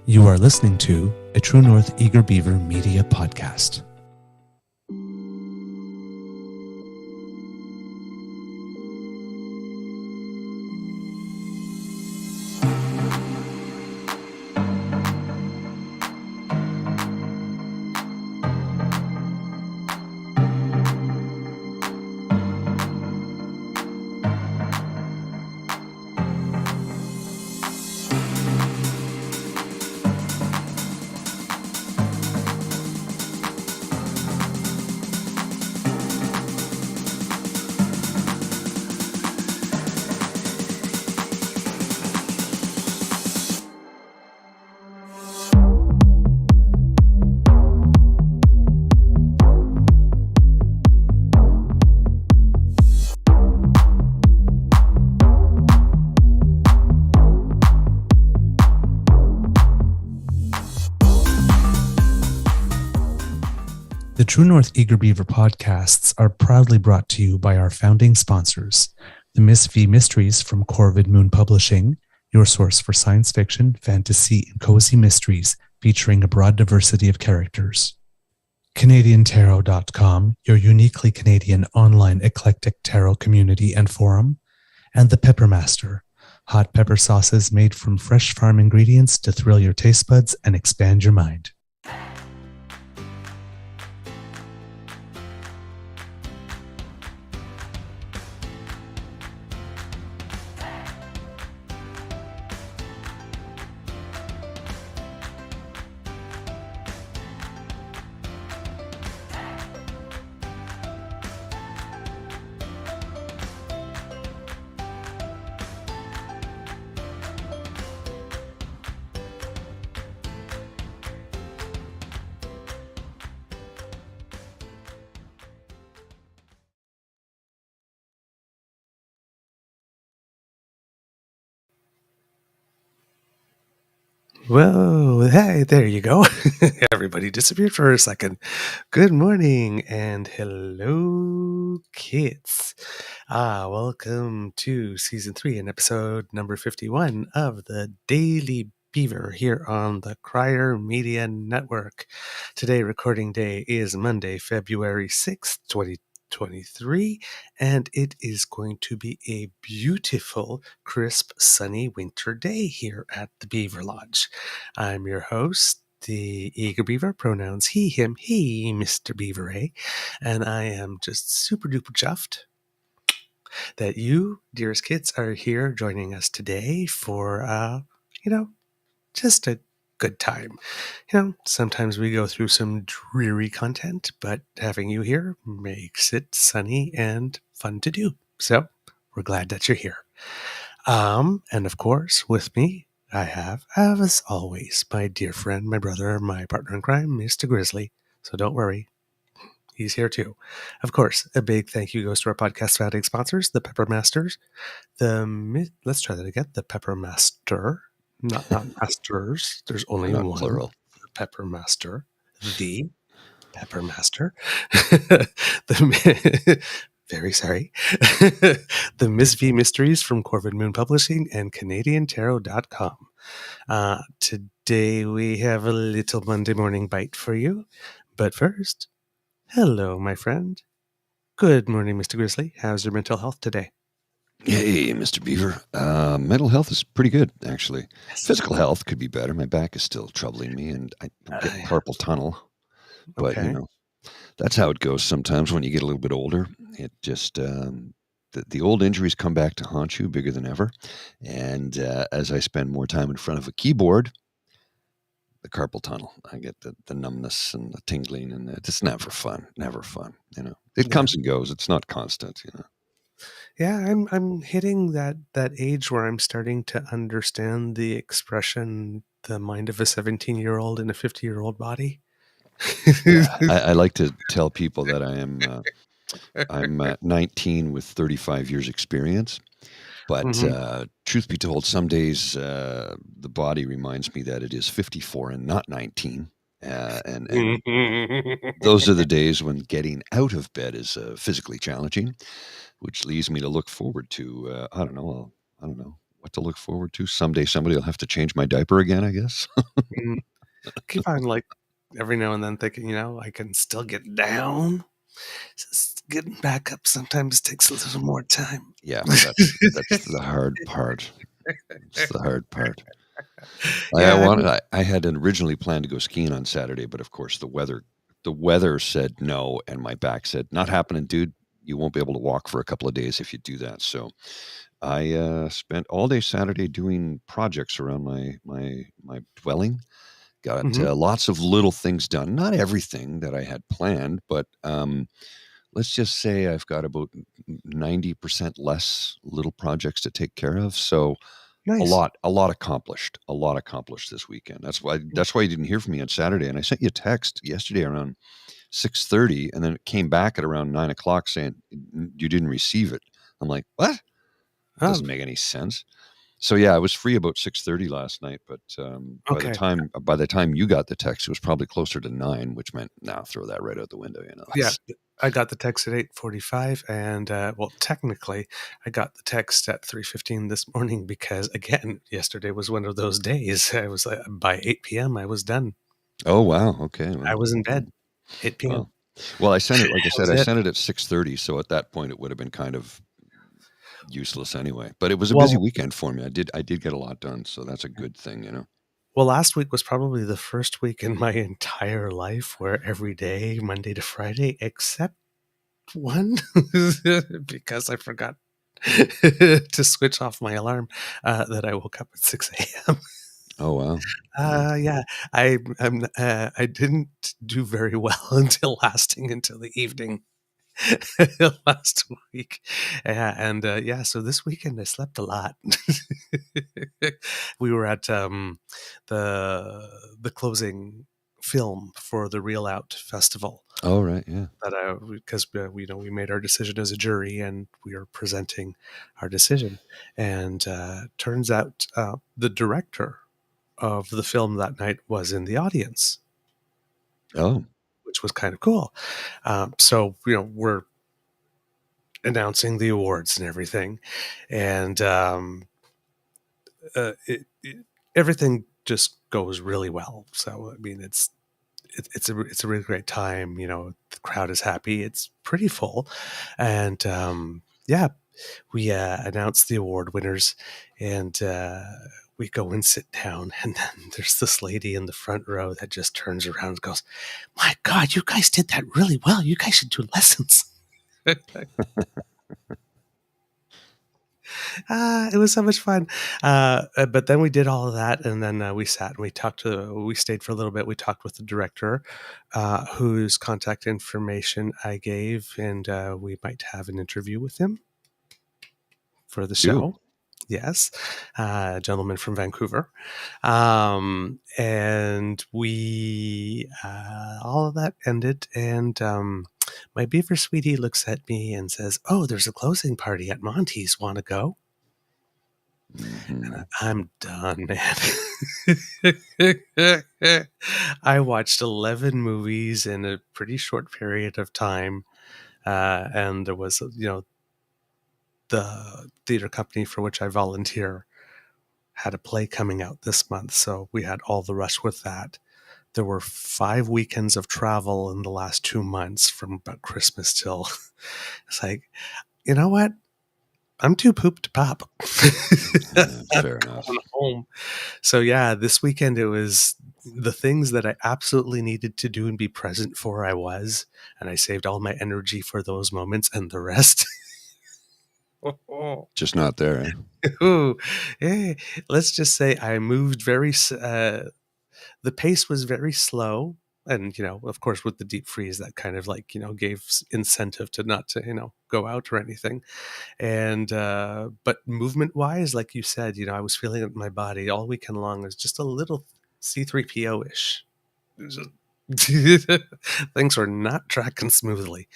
You are listening to a True North Eager Beaver Media Podcast. The True North Eager Beaver podcasts are proudly brought to you by our founding sponsors, the Miss V Mysteries from Corvid Moon Publishing, your source for science fiction, fantasy, and cozy mysteries featuring a broad diversity of characters. CanadianTarot.com, your uniquely Canadian online eclectic tarot community and forum, and the Peppermaster, hot pepper sauces made from fresh farm ingredients to thrill your taste buds and expand your mind. Whoa, hey, there you go. Everybody disappeared for a second. Good morning and hello, kids. Welcome to season 3 and episode number 51 of the Daily Beaver here on the Crier Media Network. Today, recording day is Monday, February 6th, 2023, and it is going to be a beautiful, crisp, sunny winter day here at the Beaver Lodge. I'm your host, the Eager Beaver, pronouns he, him, he, Mr. Beaver, and I am just super duper chuffed that you, dearest kids, are here joining us today for, just a good time. Sometimes we go through some dreary content, but having you here makes it sunny and fun to do. So we're glad that you're here. And of course, with me, I have, as always, my dear friend, my brother, my partner in crime, Mr. Grizzly. So don't worry, he's here too. Of course, a big thank you goes to our podcast founding sponsors, the Peppermasters. Let's try that again. The Peppermaster, not masters. There's only Not one. plural. The Peppermaster, the Peppermaster. Very sorry. The Miss V Mysteries from Corvid Moon Publishing and CanadianTarot.com. Today we have a little Monday morning bite for you. But first, hello, my friend. Good morning, Mr. Grizzly. How's your mental health today? Hey, Mr. Beaver. Mental health is pretty good, actually. Physical health could be better. My back is still troubling me, and I'm getting carpal tunnel. But, Okay. That's how it goes sometimes when you get a little bit older. It just, the old injuries come back to haunt you bigger than ever. And as I spend more time in front of a keyboard, the carpal tunnel, I get the numbness and the tingling, and it's never fun. Never fun, It comes and goes. It's not constant, Yeah, I'm hitting that age where I'm starting to understand the expression, the mind of a 17-year-old in a 50-year-old body. Yeah, I like to tell people that I'm 19 with 35 years experience, but truth be told, some days the body reminds me that it is 54 and not 19. And those are the days when getting out of bed is physically challenging, which leads me to look forward to I don't know what to look forward to. Someday somebody will have to change my diaper again, I guess. Keep on, like, every now and then thinking, I can still get down. Just getting back up sometimes takes a little more time. Yeah, that's the hard part. It's the hard part. Yeah. I had originally planned to go skiing on Saturday, but of course the weather said no, and my back said, "Not happening, dude. You won't be able to walk for a couple of days if you do that." So I spent all day Saturday doing projects around my dwelling. Got Mhm. lots of little things done. Not everything that I had planned, but let's just say I've got about 90% less little projects to take care of. So Nice. a lot accomplished this weekend. That's why you didn't hear from me on Saturday. And I sent you a text yesterday around 6:30, and then it came back at around 9 o'clock saying you didn't receive it. I'm like, what? Oh, Doesn't make any sense. So yeah, I was free about 6:30 last night, but okay. by the time you got the text, it was probably closer to 9, which meant now throw that right out the window. Yeah, I got the text at 8:45, and, well, technically, I got the text at 3:15 this morning because, again, yesterday was one of those days. I was, by 8 p.m., I was done. Oh wow, okay, I well, was in bed, 8 p.m. well, well, I sent it like I That said, was I it. sent it at 6:30, so at that point it would have been kind of useless anyway. But it was a busy Well weekend for me. I did get a lot done, so that's a good thing. well, last week was probably the first week in my entire life where every day, Monday to Friday, except one, because I forgot to switch off my alarm, that I woke up at 6 a.m. Oh wow. Yeah. Yeah, I didn't do very well until lasting until the evening last week. Yeah, and yeah, so this weekend I slept a lot. We were at the closing film for the Real Out Festival. Oh right, yeah. That because we made our decision as a jury and we are presenting our decision, and turns out the director of the film that night was in the audience, Oh. which was kind of cool. So we're announcing the awards and everything, and everything just goes really well. So I mean, it's a really great time. The crowd is happy. It's pretty full, and yeah, we announce the award winners, and we go and sit down, and then there's this lady in the front row that just turns around and goes, "My God, you guys did that really well. You guys should do lessons." It was so much fun. But then we did all of that, and then we sat and we stayed for a little bit. We talked with the director, whose contact information I gave, and we might have an interview with him for the Cool. show. Yes, a gentleman from Vancouver. And we, all of that ended, and my beaver sweetie looks at me and says, "Oh, there's a closing party at Monty's. Want to go?" Mhm. I'm done, man. I watched 11 movies in a pretty short period of time. And there was, the theater company for which I volunteer had a play coming out this month. So we had all the rush with that. There were 5 weekends of travel in the last 2 months from about Christmas till it's like, you know what? I'm too pooped to pop. Yeah, I'm fair going enough. home. So yeah, this weekend it was the things that I absolutely needed to do and be present for. I was, and I saved all my energy for those moments, and the rest. Just not there, eh? Ooh, eh, let's just say I moved the pace was very slow. And, of course, with the deep freeze, that kind of like, gave incentive to not to, go out or anything. And, but movement wise, like you said, I was feeling it in my body all weekend long. It was just a little C3PO ish. Things were not tracking smoothly.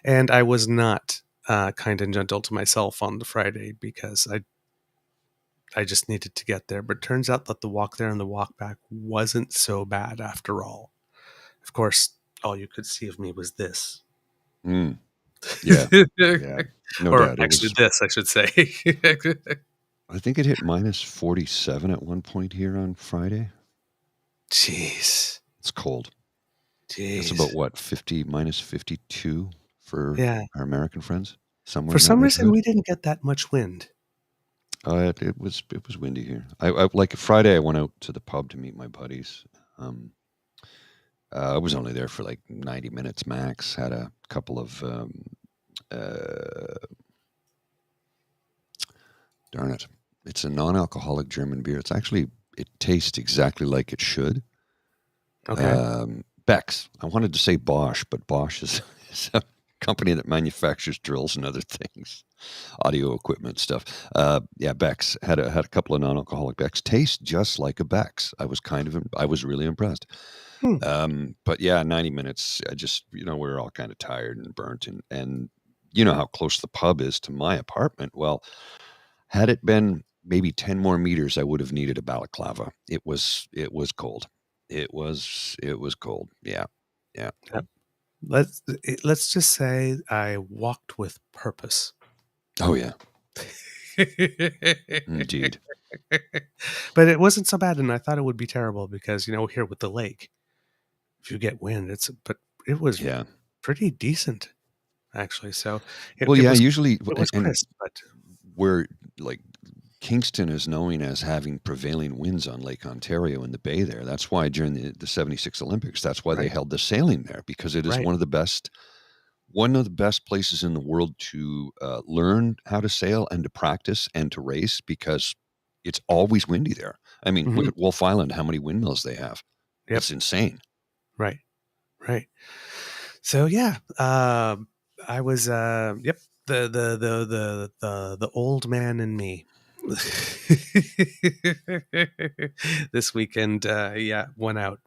And I was not kind and gentle to myself on the Friday because I just needed to get there. But it turns out that the walk there and the walk back wasn't so bad after all. Of course, all you could see of me was this. Mm. Yeah, yeah. No Or doubt. It actually was this, I should say. I think it hit minus 47 at one point here on Friday. Jeez. It's cold. It's Jeez. about what, 50 minus 52 for Yeah. our American friends? Somewhere For in that some reason, neighborhood. we didn't get that much wind. It was windy here. I like Friday. I went out to the pub to meet my buddies. I was only there for like 90 minutes max. Had a couple of uh, darn it. It's a non-alcoholic German beer. It tastes exactly like it should. Okay. Beck's. I wanted to say Bosch, but Bosch is a company that manufactures drills and other things, audio equipment stuff. Yeah, Beck's had a couple of non-alcoholic Beck's. Taste just like a Beck's. I was really impressed. But yeah, 90 minutes. I just, we were all kind of tired and burnt, and you know how close the pub is to my apartment. Well, had it been maybe 10 more meters, I would have needed a balaclava. It was cold. It was cold. Yeah. Yeah. Yep. Let's just say I walked with purpose. Oh yeah. Indeed. But it wasn't so bad, and I thought it would be terrible because here with the lake, if you get wind, it was Yeah. pretty decent actually. So Well, it yeah, was usually, and crisp, but we're like, Kingston is known as having prevailing winds on Lake Ontario in the bay there. That's why during the 76 Olympics, that's why they right, held the sailing there, because it is right. one of the best places in the world to learn how to sail and to practice and to race, because it's always windy there. I mean, look Mhm. at Wolf Island, how many windmills they have. Yep. It's insane. Right. Right. So yeah, I was yep, the old man in me. This weekend, yeah, went out.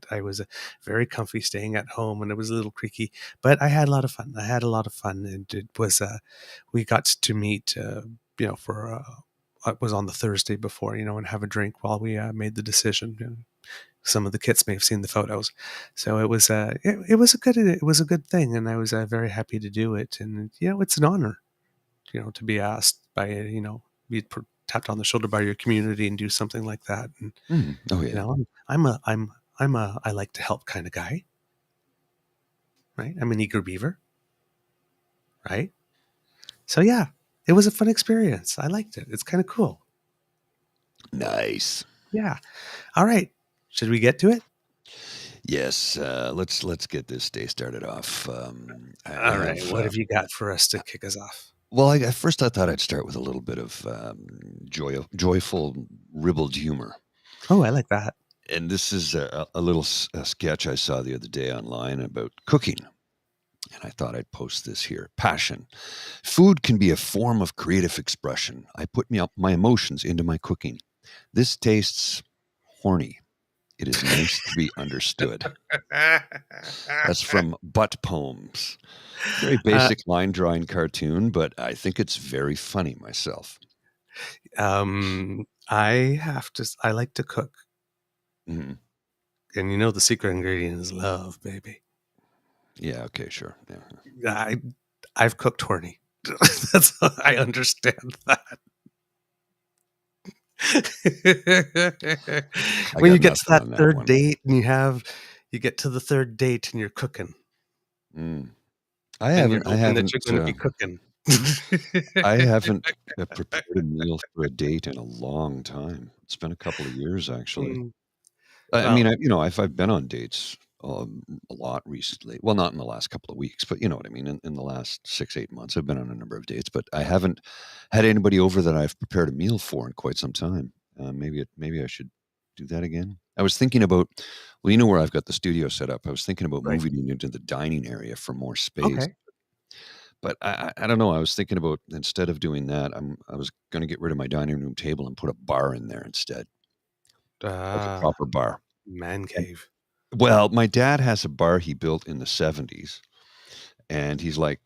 I was very comfy staying at home, and it was a little creaky, but I had a lot of fun. And it was we got to meet, for it was on the Thursday before, and have a drink while we made the decision. Some of the kids may have seen the photos, so it was it was a good thing, and I was very happy to do it. And it's an honor, to be asked by be tapped on the shoulder by your community and do something like that. And Oh yeah. I'm a I like to help kind of guy, right? I'm an eager beaver, right? So yeah, it was a fun experience. I liked it. It's kind of cool. Nice. Yeah. All right. Should we get to it? Yes. Let's get this day started off. All right. What have you got for us to kick us off? Well, at first I thought I'd start with a little bit of joyful, ribald humor. Oh, I like that. And this is a little sketch I saw the other day online about cooking. And I thought I'd post this here. Passion. Food can be a form of creative expression. I put my emotions into my cooking. This tastes horny. It is nice to be understood. That's from Butt Poems. Very basic line drawing cartoon, but I think it's very funny myself. I like to cook. Mm-hmm. And the secret ingredient is love, baby. Yeah, okay, sure. Yeah. I've cooked horny. I understand that. When you get to that third date and you get to the third date and you're cooking. I haven't that you're going to be cooking. I haven't prepared a meal for a date in a long time. It's been a couple of years, actually. I mean, I've been on dates a lot recently. Well, not in the last couple of weeks, but you know what I mean. In the last 6-8 months, I've been on a number of dates, but I haven't had anybody over that I've prepared a meal for in quite some time. Maybe I should do that again. I was thinking about, well, you know where I've got the studio set up. I was thinking about moving it into the dining area for more space. Okay. But I don't know. I was thinking about, instead of doing that, I was going to get rid of my dining room table and put a bar in there instead, like a proper bar. Man cave. Well, my dad has a bar he built in the 70s, and he's like,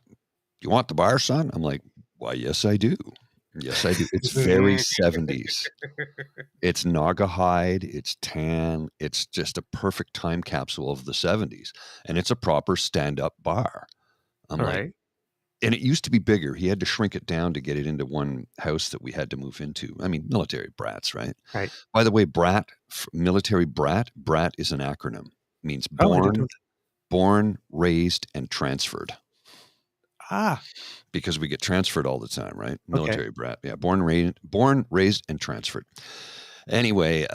"You want the bar, son?" I'm like, "Why, yes, I do. Yes, I do." It's very 70s. It's Naugahyde. It's tan. It's just a perfect time capsule of the 70s, and it's a proper stand-up bar. I'm All like, right. And it used to be bigger. He had to shrink it down to get it into one house that we had to move into. I mean, military brats, right? Right. By the way, brat, military brat is an acronym. It means Oh, I didn't know born, raised, and transferred. that. Ah, Because we get transferred all the time, right? okay. Military brat. Yeah, born, raised, and transferred. Anyway,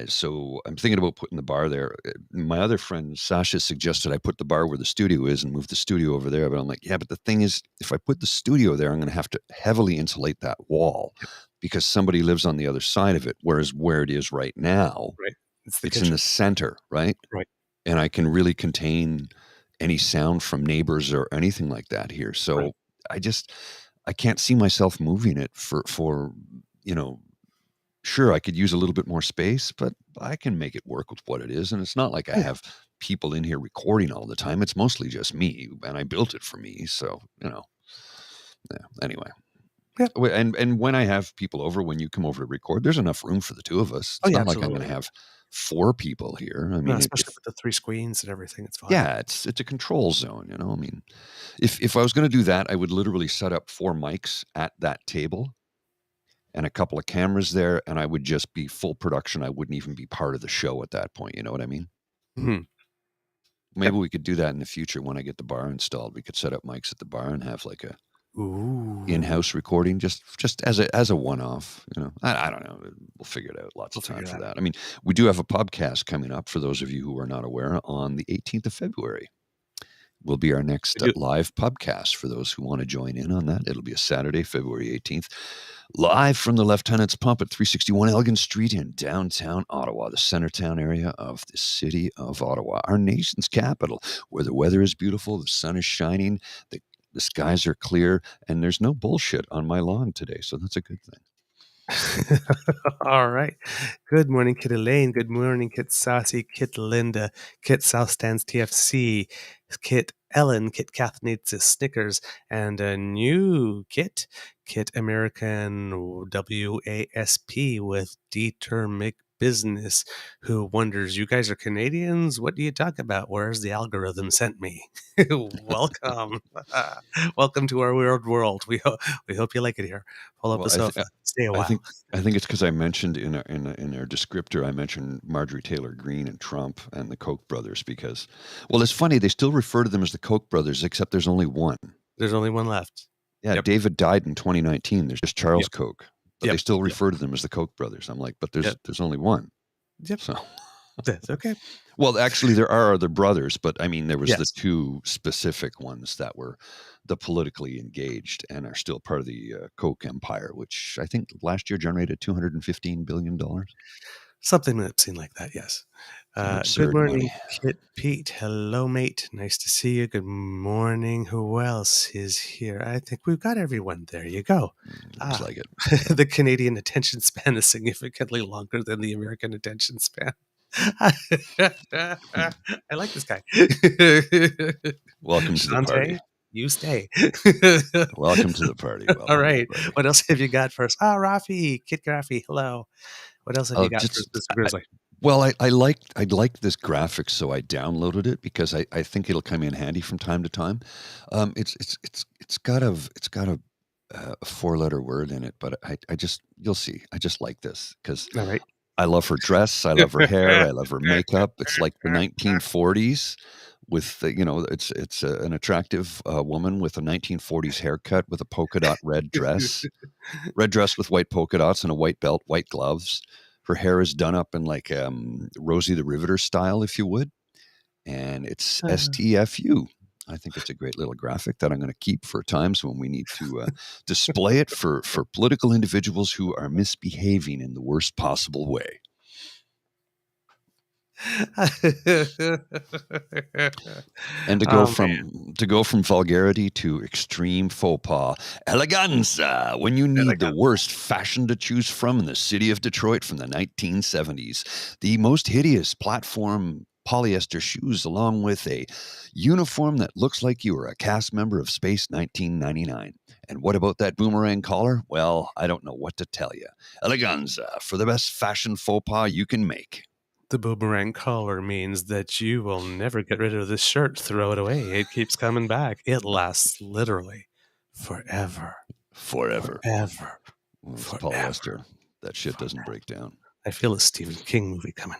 so I'm thinking about putting the bar there. My other friend Sasha suggested I put the bar where the studio is and move the studio over there. But I'm like, yeah, but the thing is, if I put the studio there, I'm going to have to heavily insulate that wall because somebody lives on the other side of it. Whereas where it is right now, Right. It's it's in the center, right? Right. And I can really contain any sound from neighbors or anything like that here. So I can't see myself moving it for sure, I could use a little bit more space, but I can make it work with what it is. And it's not like I have people in here recording all the time. It's mostly just me, and I built it for me. So, anyway. Yeah. And when I have people over, when you come over to record, there's enough room for the two of us. It's not like I'm going to have 4 people here. I mean, especially with the 3 screens and everything, it's fine. Yeah, it's a control zone, I mean, if I was going to do that, I would literally set up 4 mics at that table and a couple of cameras there, and I would just be full production. I wouldn't even be part of the show at that point. You know what I mean? Mm-hmm. Maybe we could do that in the future when I get the bar installed. We could set up mics at the bar and have like a in-house recording, just as a one-off. I don't know. We'll figure it out. Lots of time for that. I mean, we do have a podcast coming up for those of you who are not aware on the 18th of February. Will be our next live podcast for those who want to join in on that. It'll be a Saturday, February 18th, live from the Lieutenant's Pump at 361 Elgin Street in downtown Ottawa, the Centertown area of the city of Ottawa, our nation's capital, where the weather is beautiful, the sun is shining, the skies are clear, and there's no bullshit on my lawn today, so that's a good thing. All right. Good morning, Kit Elaine. Good morning, Kit Saucy, Kit Linda, Kit South Stands TFC, Kit Ellen, Kit Kath needs a Snickers, and a new Kit American WASP with Determic Business, who wonders, you guys are Canadians? What do you talk about? Where's the algorithm sent me? Welcome. Welcome to our weird world. We hope you like it here. Pull up the sofa. Stay a while. I think it's because I mentioned in our descriptor, I mentioned Marjorie Taylor Greene and Trump and the Koch brothers because, well, it's funny. They still refer to them as the Koch brothers, except there's only one. There's only one left. Yeah, David died in 2019. There's just Charles Koch. But they still refer to them as the Koch brothers. I'm like, but there's only one. Yep. So that's okay. Well, actually, there are other brothers, but I mean, there was the 2 specific ones that were the politically engaged and are still part of the Koch empire, which I think last year generated $215 billion. Something that seemed like that, yes. Good morning, Kit Pete. Hello, mate. Nice to see you. Good morning. Who else is here? I think we've got everyone. There you go. Looks like it. The Canadian attention span is significantly longer than the American attention span. I like this guy. Welcome to the party. You stay. Welcome to the party. All right. What else have you got for us? Rafi, Kit Rafi. Hello. What else have you got for Mr. Grizzly? Well, I liked this graphic, so I downloaded it because I think it'll come in handy from time to time. It's got a 4-letter word in it, but you'll see. I just like this because I love her dress, I love her hair, I love her makeup. It's like the 1940s with it's an attractive woman with a 1940s haircut with a polka dot red dress with white polka dots and a white belt, white gloves. Her hair is done up in like Rosie the Riveter style, if you would. And it's STFU. I think it's a great little graphic that I'm going to keep for times when we need to display it for political individuals who are misbehaving in the worst possible way. And to go from vulgarity to extreme faux pas, eleganza, when you need the worst fashion to choose from in the city of Detroit from the 1970s, the most hideous platform polyester shoes along with a uniform that looks like you were a cast member of Space 1999. And what about that boomerang collar? Well, I don't know what to tell you. Eleganza, for the best fashion faux pas you can make. The boomerang collar means that you will never get rid of this shirt. Throw it away. It keeps coming back. It lasts literally forever. Forever. Forever. Well, it's Forever. polyester. That shit doesn't break down. I feel a Stephen King movie coming.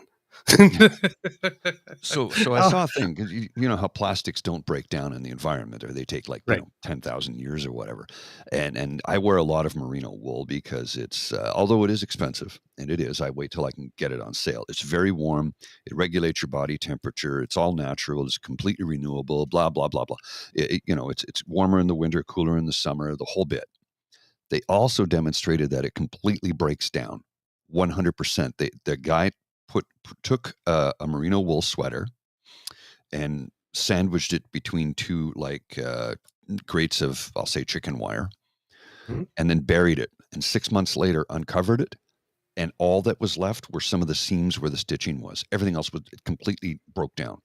So I saw a thing. 'Cause you know how plastics don't break down in the environment, or they take like Right. 10,000 years or whatever. And I wear a lot of merino wool because it's although it is expensive, and it is. I wait till I can get it on sale. It's very warm. It regulates your body temperature. It's all natural. It's completely renewable. Blah blah blah blah. It's warmer in the winter, cooler in the summer. The whole bit. They also demonstrated that it completely breaks down, 100%. The guy took a merino wool sweater and sandwiched it between two grates of, I'll say, chicken wire, Mhm. and then buried it. And 6 months later, uncovered it, and all that was left were some of the seams where the stitching was. Everything else it completely broke down.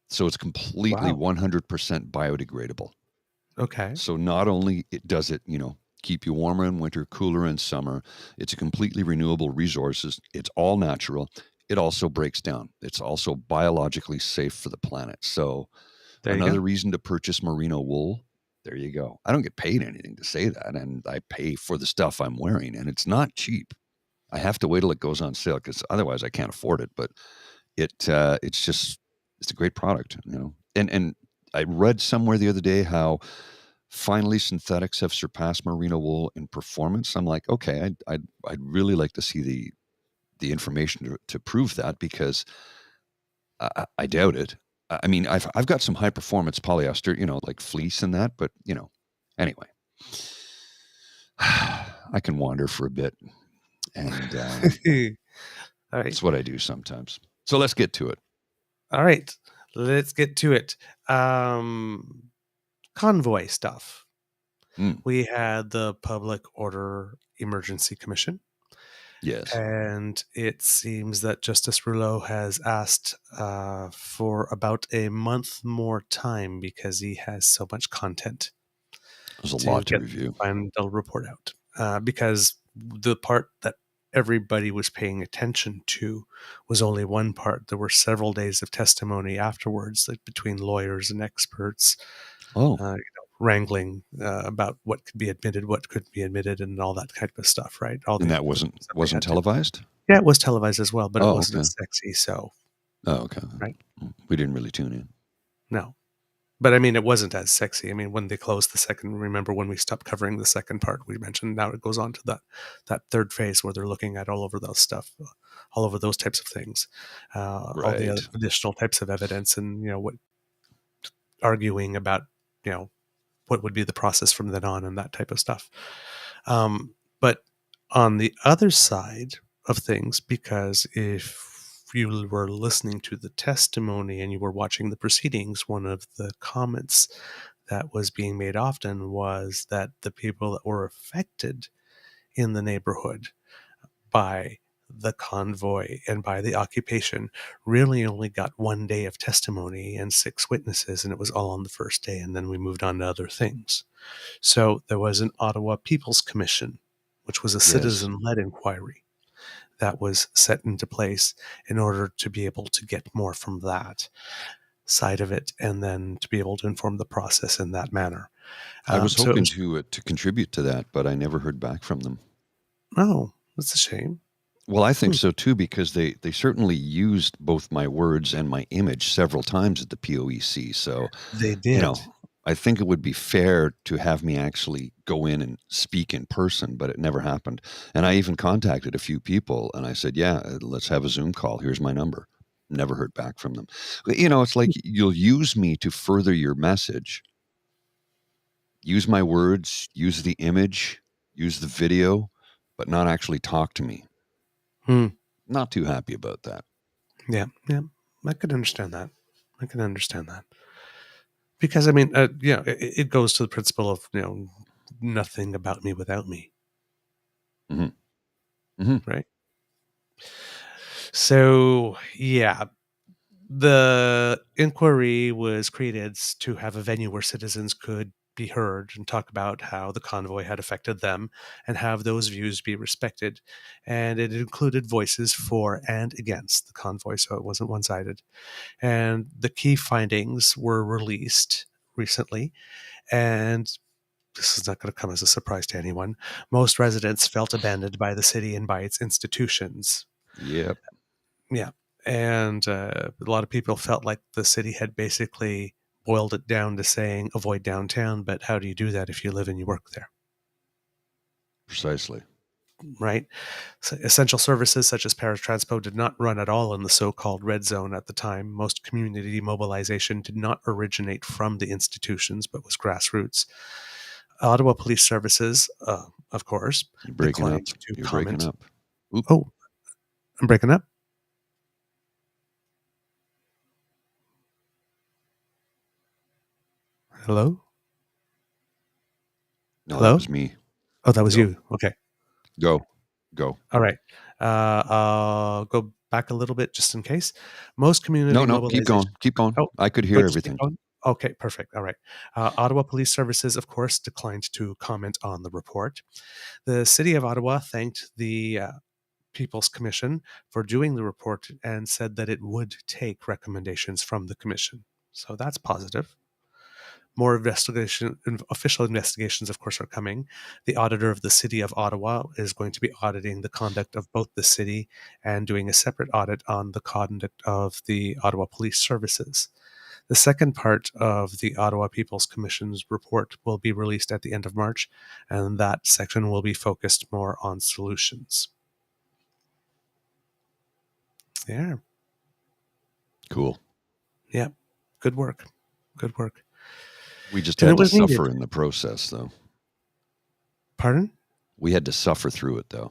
So it's completely Wow. 100% biodegradable. Okay. So not only does it, keep you warmer in winter, cooler in summer, it's a completely renewable resources. It's all natural. It also breaks down. It's also biologically safe for the planet. So There you another go. reason to purchase merino wool. There you go. I don't get paid anything to say that, and I pay for the stuff I'm wearing, and it's not cheap. I have to wait till it goes on sale because otherwise I can't afford it. But it's a great product, And I read somewhere the other day how finally synthetics have surpassed merino wool in performance. I'm like, okay, I'd really like to see the information to prove that, because I doubt it. I mean, I've got some high performance polyester, like fleece and that, but anyway, I can wander for a bit, and All right. that's what I do sometimes. So let's get to it. All right. Let's get to it. Convoy stuff. Mm, We had the Public Order Emergency Commission, yes. and it seems that Justice Rouleau has asked for about a month more time because he has so much content There's a to lot to get review. the final report out. Because the part that everybody was paying attention to was only one part. There were several days of testimony afterwards, like between lawyers and experts, Oh, wrangling about what could be admitted, what couldn't be admitted, and all that type of stuff. Right? All and the that stuff they wasn't had to. televised? Yeah, it was televised as well, but it Oh, wasn't okay. as sexy. So, Oh, okay. right? We didn't really tune in. No. But I mean, it wasn't as sexy. I mean, when they closed the second, remember when we stopped covering the second part, we mentioned now it goes on to that third phase where they're looking at all over those stuff, all over those types of things, all the other Right. additional types of evidence, and what arguing about, you know, what would be the process from then on and that type of stuff. But on the other side of things, because if you were listening to the testimony and you were watching the proceedings, one of the comments that was being made often was that the people that were affected in the neighborhood by the convoy and by the occupation really only got 1 day of testimony and 6 witnesses, and it was all on the first day, and then we moved on to other things. So there was an Ottawa People's Commission, which was a Yes. citizen-led inquiry that was set into place in order to be able to get more from that side of it, and then to be able to inform the process in that manner. I was So it hoping was, to contribute to that, but I never heard back from them. oh, that's a shame. Well, I think so too, because they certainly used both my words and my image several times at the POEC. So, They you did. know, I think it would be fair to have me actually go in and speak in person, but it never happened. And I even contacted a few people and I said, yeah, let's have a Zoom call. Here's my number. Never heard back from them. It's like you'll use me to further your message. Use my words, use the image, use the video, but not actually talk to me. Hmm. Not too happy about that. Yeah, yeah, I could understand that. I can understand that because I mean, it goes to the principle of nothing about me without me, Hmm. Hmm. right? So yeah, the inquiry was created to have a venue where citizens could be heard and talk about how the convoy had affected them and have those views be respected. And it included voices for and against the convoy, so it wasn't one-sided. And the key findings were released recently, and this is not going to come as a surprise to anyone. Most residents felt abandoned by the city and by its institutions. Yep. Yeah. And a lot of people felt like the city had basically boiled it down to saying avoid downtown, but how do you do that if you live and you work there? Precisely. Right? So essential services such as paratransport did not run at all in the so-called red zone at the time. Most community mobilization did not originate from the institutions, but was grassroots. Ottawa Police Services, of course, You're breaking up. declined to You're comment. breaking up. Oop. Oh, I'm breaking up. Hello? No, Hello? that was me. Oh, that was Go. you. Okay. Go. All right. I'll go back a little bit just in case. Most community No, mobilization. keep going. Oh, I could go hear just keep everything. going? Okay, perfect. All right. Ottawa Police Services, of course, declined to comment on the report. The City of Ottawa thanked the People's Commission for doing the report and said that it would take recommendations from the Commission. So that's positive. More official investigations, of course, are coming. The auditor of the City of Ottawa is going to be auditing the conduct of both the city and doing a separate audit on the conduct of the Ottawa Police Services. The second part of the Ottawa People's Commission's report will be released at the end of March, and that section will be focused more on solutions. Yeah. Cool. Yeah. Good work. Good work. We just And had it to was needed. suffer in the process, though. Pardon? We had to suffer through it, though.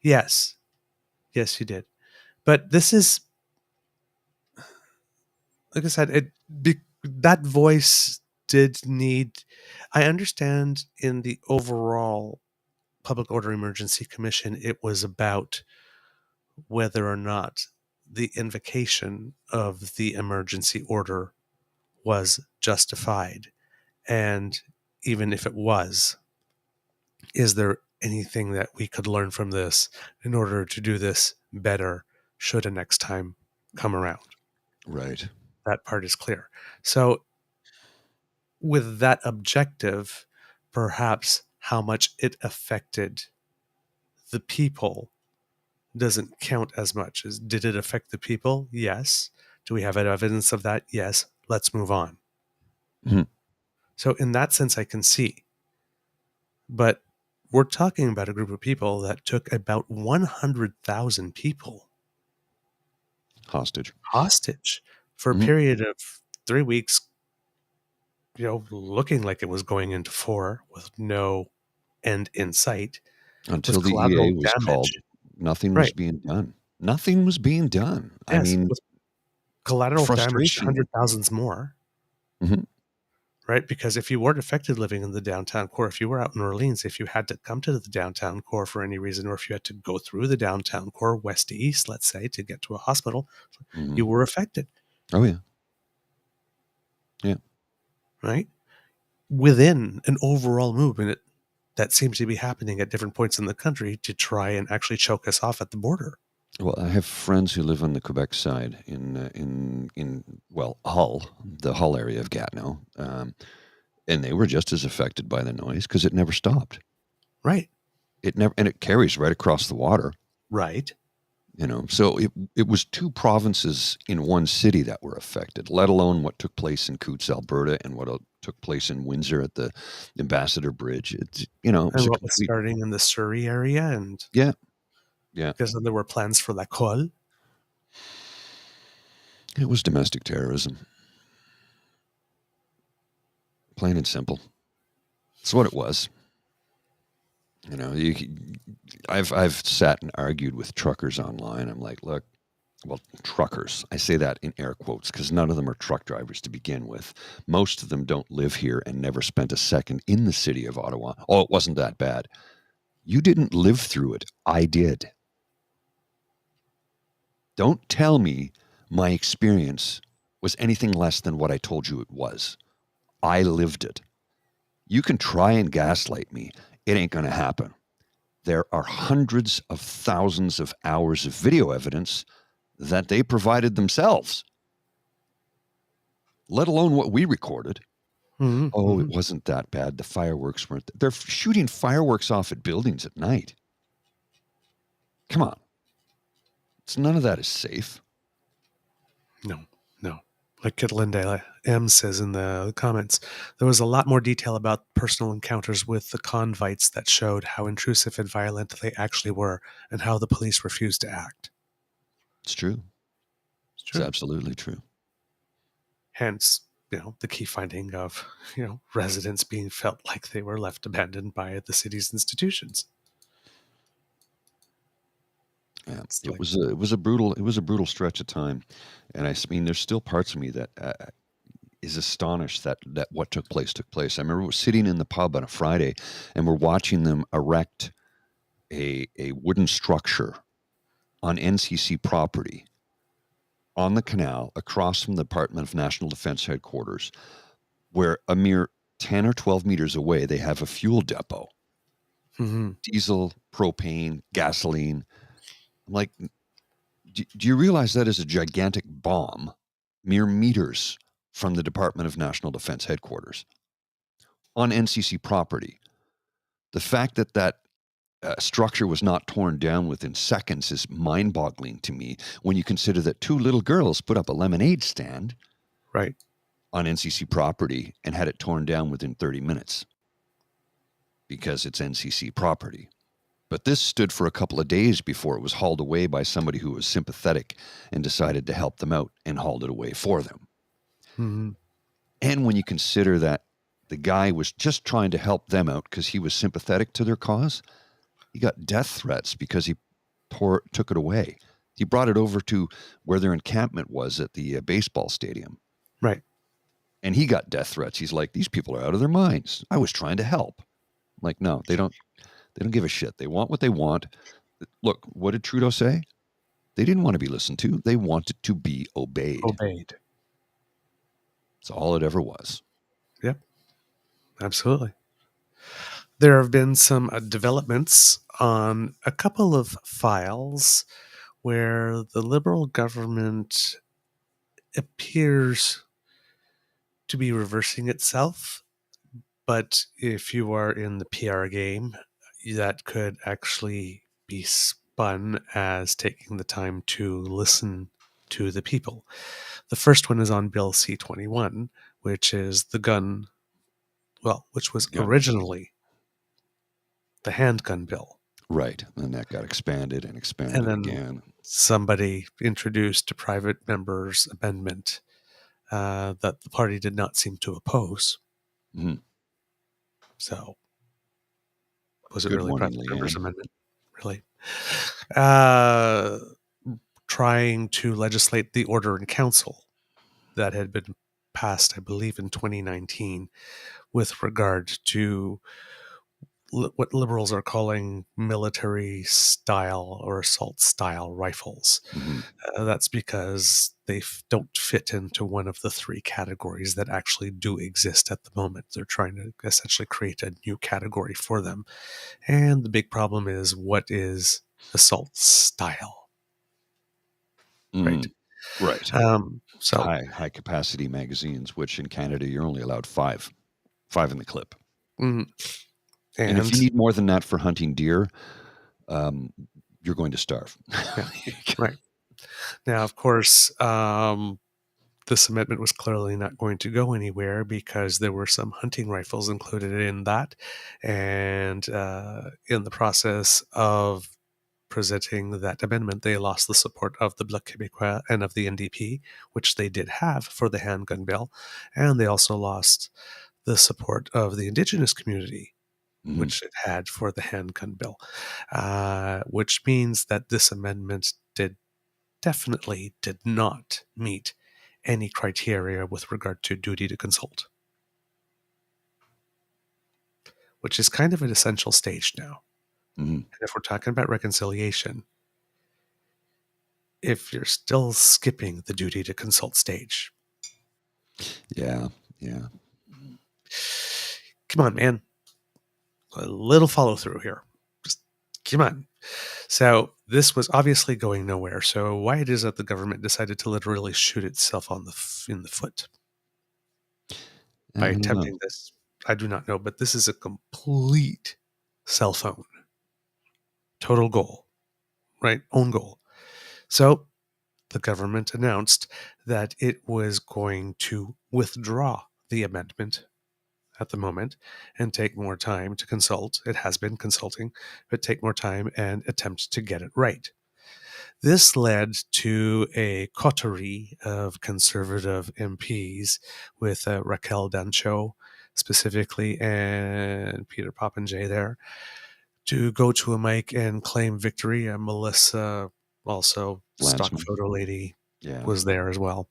Yes. Yes, you did. But this is, like I said, that voice did need. I understand in the overall Public Order Emergency Commission, it was about whether or not the invocation of the emergency order was justified. And even if it was, is there anything that we could learn from this in order to do this better should a next time come around? Right. That part is clear. So with that objective, perhaps how much it affected the people doesn't count as much. Did it affect the people? Yes. Do we have evidence of that? Yes. Let's move on. Mhm. So in that sense, I can see. But we're talking about a group of people that took about 100,000 people Hostage. for a Mhm. period of 3 weeks, looking like it was going into 4 with no end in sight, Until with the EA collateral was called, damage. nothing was Right. being done. Nothing was being done. I Yes. mean, With collateral damage, frustration. 100,000s more. Mhm. Right? Because if you weren't affected living in the downtown core, if you were out in Orleans, if you had to come to the downtown core for any reason, or if you had to go through the downtown core, west to east, let's say, to get to a hospital, Mhm. you were affected. Oh, yeah. Yeah. Right? Within an overall movement that seems to be happening at different points in the country to try and actually choke us off at the border. Well, I have friends who live on the Quebec side well, Hull, the Hull area of Gatineau, and they were just as affected by the noise because it never stopped. Right. And it carries right across the water. Right. So it was 2 provinces in one city that were affected, let alone what took place in Coutts, Alberta, and what took place in Windsor at the Ambassador Bridge. It was And a what was complete. starting in the Surrey area, and Yeah. because then there were plans for La Colle. It was domestic terrorism. Plain and simple. That's what it was. I've sat and argued with truckers online. I'm like, look, well, truckers. I say that in air quotes because none of them are truck drivers to begin with. Most of them don't live here and never spent a second in the city of Ottawa. Oh, it wasn't that bad. You didn't live through it. I did. Don't tell me my experience was anything less than what I told you it was. I lived it. You can try and gaslight me. It ain't going to happen. There are hundreds of thousands of hours of video evidence that they provided themselves, let alone what we recorded. Mm-hmm. Oh, Mm-hmm. it wasn't that bad. The fireworks weren't. They're shooting fireworks off at buildings at night. Come on. None of that is safe. No. Like Kid Linda M says in the comments, there was a lot more detail about personal encounters with the convites that showed how intrusive and violent they actually were and how the police refused to act. It's true. It's true. It's absolutely true. Hence, the key finding of, residents being felt like they were left abandoned by the city's institutions. Yeah, it was a brutal stretch of time, and I mean, there's still parts of me that is astonished that what took place. I remember sitting in the pub on a Friday, and we're watching them erect a wooden structure on NCC property on the canal across from the Department of National Defense headquarters, where a mere 10 or 12 meters away they have a fuel depot, Mm-hmm. diesel, propane, gasoline. I'm like, do you realize that is a gigantic bomb mere meters from the Department of National Defense headquarters on NCC property? The fact that structure was not torn down within seconds is mind-boggling to me when you consider that two little girls put up a lemonade stand Right. on NCC property and had it torn down within 30 minutes because it's NCC property. But this stood for a couple of days before it was hauled away by somebody who was sympathetic and decided to help them out and hauled it away for them. Mm-hmm. And when you consider that the guy was just trying to help them out because he was sympathetic to their cause, he got death threats because he took it away. He brought it over to where their encampment was at the baseball stadium. Right. And he got death threats. He's like, these people are out of their minds. I was trying to help. I'm like, no, they don't give a shit. They want what they want. Look, what did Trudeau say? They didn't want to be listened to. They wanted to be obeyed. That's all it ever was. Yep. Absolutely. There have been some developments on a couple of files where the Liberal government appears to be reversing itself. But if you are in the PR game, that could actually be spun as taking the time to listen to the people. The first one is on Bill C-21, which is the gun, which was originally the handgun bill. Right. And that got expanded And then again. Somebody introduced a private member's amendment that the party did not seem to oppose. Mm-hmm. So, was it Good really morning, private member's Leanne. amendment? Really? Trying to legislate the order in council that had been passed, I believe, in 2019 with regard to what liberals are calling military style or assault style rifles. Mm-hmm. That's because they don't fit into one of the three categories that actually do exist at the moment. They're trying to essentially create a new category for them. And the big problem is, what is assault style? Right. Right. So high capacity magazines, which in Canada you're only allowed five in the clip. and if you need more than that for hunting deer, you're going to starve. Yeah, right. Now, of course, this amendment was clearly not going to go anywhere because there were some hunting rifles included in that. And in the process of presenting that amendment, they lost the support of the Bloc Québécois and of the NDP, which they did have for the handgun bill. And they also lost the support of the Indigenous community, which it had for the handgun bill, which means that this amendment definitely did not meet any criteria with regard to duty to consult, which is kind of an essential stage now. And if we're talking about reconciliation, if you're still skipping the duty to consult stage. Yeah. Come on, man. A little follow through here. Just come on. So this was obviously going nowhere. So why it is that the government decided to literally shoot itself in the foot by I don't know. attempting this, I do not know. But this is a complete cell phone. Total goal, right? Own goal. So the government announced that it was going to withdraw the amendment at the moment and take more time to consult. It has been consulting, but take more time and attempt to get it right. This led to a coterie of conservative MPs with Raquel Dancho specifically and Peter Poppenjay there to go to a mic and claim victory. And Melissa, also stock Landsman. photo lady, Yeah. was there as well.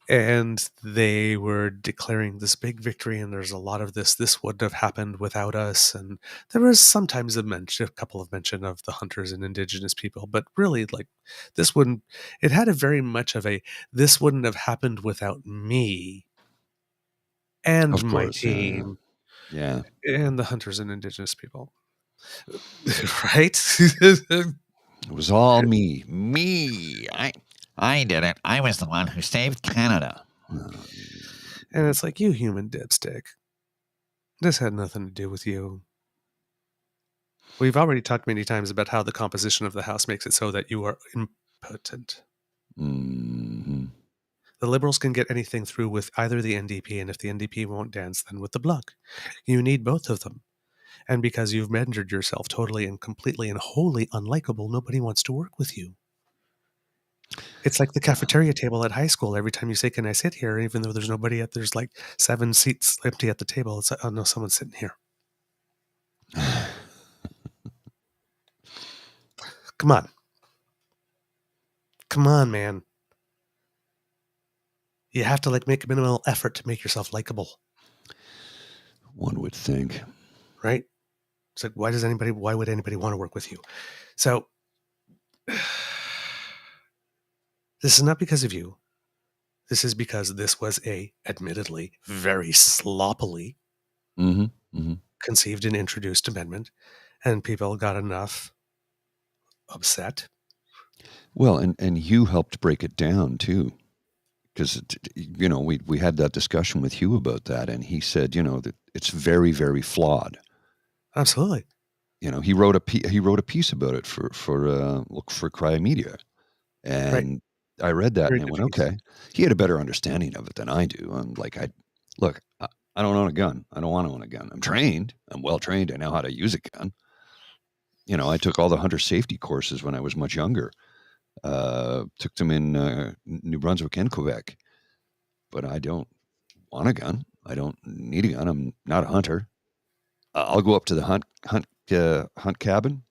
And they were declaring this big victory, and there's a lot of this wouldn't have happened without us. And there was sometimes a couple of mention of the hunters and indigenous people, but really, like, it had a very much of a, this wouldn't have happened without me and Of my course. team Yeah. and the hunters and indigenous people. Right? It was all me. Me. I did it. I was the one who saved Canada. And it's like, you human dipstick. This had nothing to do with you. We've already talked many times about how the composition of the House makes it so that you are impotent. Mm-hmm. The Liberals can get anything through with either the NDP, and if the NDP won't dance, then with the Bloc. You need both of them. And because you've rendered yourself totally and completely and wholly unlikable, nobody wants to work with you. It's like the cafeteria table at high school. Every time you say, "Can I sit here?" Even though there's nobody there's like 7 seats empty at the table. It's like, "Oh no, someone's sitting here." Come on. Come on, man. You have to make a minimal effort to make yourself likable. One would think. Right? It's like, why would anybody want to work with you? So this is not because of you. This is because this was admittedly, very sloppily conceived and introduced amendment, and people got enough upset. Well, and Hugh helped break it down too, because we had that discussion with Hugh about that, and he said that it's very, very flawed. Absolutely. He wrote a piece about it for Cry Media, and I read that Very and I good went, piece. okay. He had a better understanding of it than I do. I'm like, I don't own a gun. I don't want to own a gun. I'm trained. I'm well trained. I know how to use a gun. I took all the hunter safety courses when I was much younger. Took them in New Brunswick and Quebec, but I don't want a gun. I don't need a gun. I'm not a hunter. I'll go up to the hunt cabin,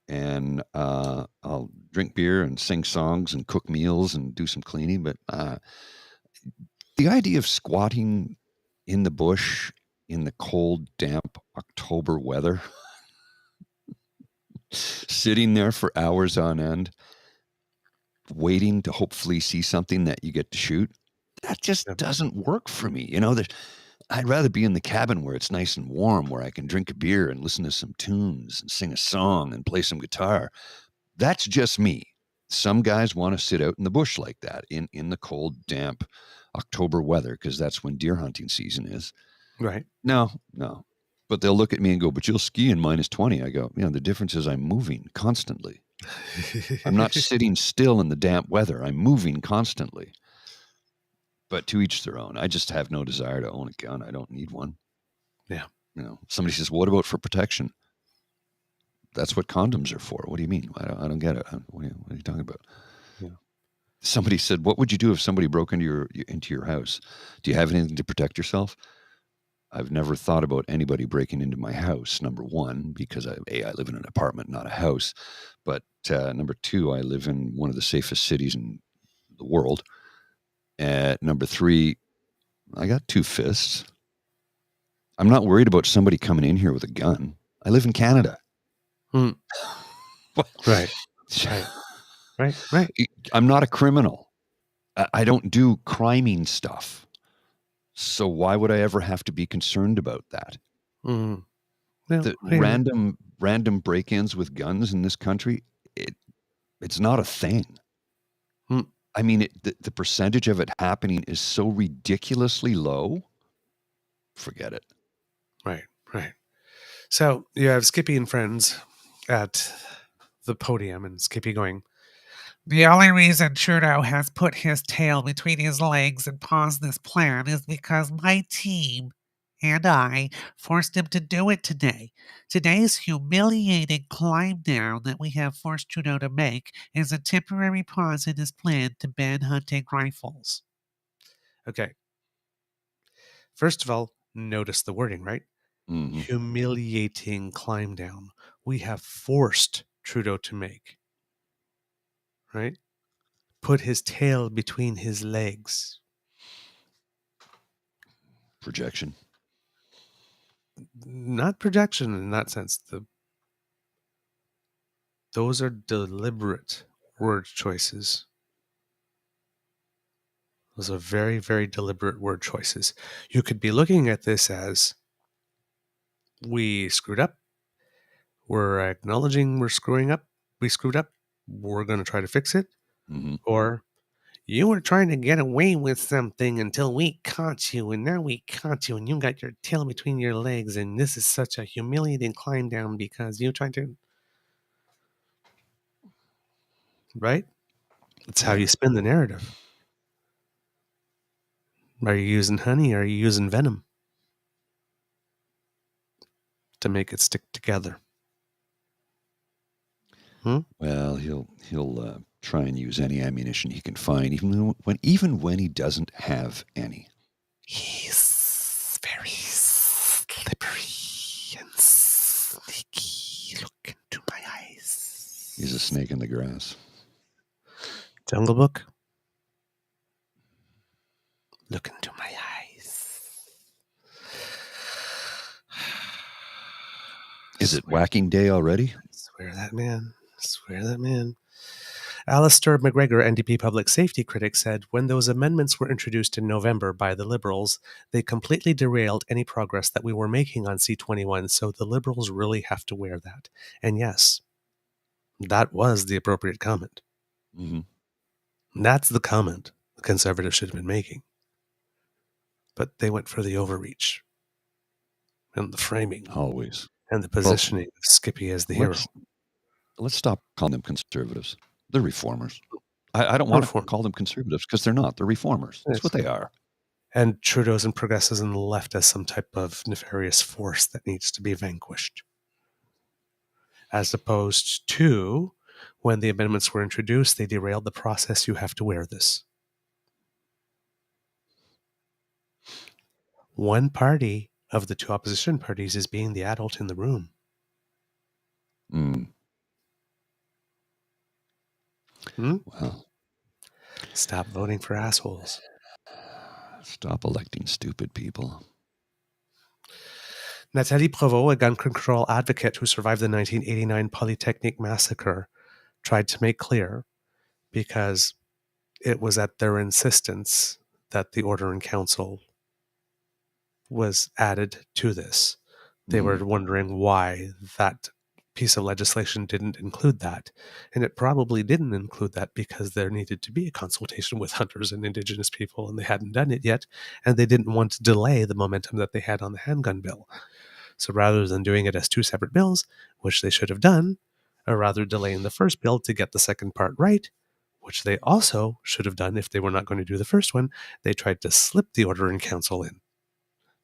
and I'll drink beer and sing songs and cook meals and do some cleaning. But the idea of squatting in the bush in the cold, damp October weather, sitting there for hours on end, waiting to hopefully see something that you get to shoot, that just doesn't work for me. I'd rather be in the cabin where it's nice and warm, where I can drink a beer and listen to some tunes and sing a song and play some guitar. That's just me. Some guys want to sit out in the bush like that in the cold, damp October weather, because that's when deer hunting season is. Right. No. But they'll look at me and go, "But you'll ski in -20. I go, the difference is I'm moving constantly. I'm not sitting still in the damp weather. I'm moving constantly. But to each their own. I just have no desire to own a gun. I don't need one. Yeah. Somebody says, "What about for protection?" That's what condoms are for. What do you mean? I don't get it. What are you talking about? Yeah. Somebody said, "What would you do if somebody broke into your house? Do you have anything to protect yourself?" I've never thought about anybody breaking into my house, number one, because I live in an apartment, not a house. But number two, I live in one of the safest cities in the world. Number three, I got 2 fists. I'm not worried about somebody coming in here with a gun. I live in Canada. Right. Right. I'm not a criminal. I don't do criming stuff. So why would I ever have to be concerned about that? Mm. Well, The yeah. random break-ins with guns in this country, it's not a thing. Mm. I mean, the percentage of it happening is so ridiculously low. Forget it. Right. So you have Skippy and friends at the podium, and Skippy going, The only reason Trudeau has put his tail between his legs and paused this plan is because my team and I forced him to do it today. Today's humiliating climb down that we have forced Trudeau to make is a temporary pause in his plan to ban hunting rifles. okay. First of all, notice the wording, right? Mhm. Humiliating climb down. We have forced Trudeau to make, right? Put his tail between his legs. Projection. Not projection in that sense. Those are deliberate word choices. Those are very, very deliberate word choices. You could be looking at this as, we screwed up. We're acknowledging we're screwing up. We screwed up. We're going to try to fix it. Mm-hmm. Or, you were trying to get away with something until we caught you, and now we caught you, and you got your tail between your legs, and this is such a humiliating climb down because you tried to... Right? That's how you spin the narrative. Are you using honey or are you using venom to make it stick together? Well, he'll try and use any ammunition he can find, even when he doesn't have any. He's very slippery and sneaky. Look into my eyes. He's a snake in the grass. Jungle Book. Look into my eyes. Is it whacking day already? Swear that man. Swear that man. Alistair McGregor, NDP public safety critic, said when those amendments were introduced in November by the Liberals, they completely derailed any progress that we were making on C21, so the Liberals really have to wear that. And yes, that was the appropriate comment. Mm-hmm. That's the comment the Conservatives should have been making. But they went for the overreach and the framing. Always. And the positioning of Skippy as the hero. Let's stop calling them conservatives. They're reformers. I don't want to call them conservatives because they're not. They're reformers. That's what they are. And Trudeau's and progressives and the left as some type of nefarious force that needs to be vanquished. As opposed to when the amendments were introduced, they derailed the process. You have to wear this. One party of the two opposition parties is being the adult in the room. Well, stop voting for assholes. Stop electing stupid people. Nathalie Provost, a gun control advocate who survived the 1989 Polytechnic massacre, tried to make clear, because it was at their insistence that the Order in Council was added to this. They were wondering why that piece of legislation didn't include that. And it probably didn't include that because there needed to be a consultation with hunters and Indigenous people, and they hadn't done it yet, and they didn't want to delay the momentum that they had on the handgun bill. So rather than doing it as two separate bills, which they should have done, or rather delaying the first bill to get the second part right, which they also should have done if they were not going to do the first one, they tried to slip the Order in Council in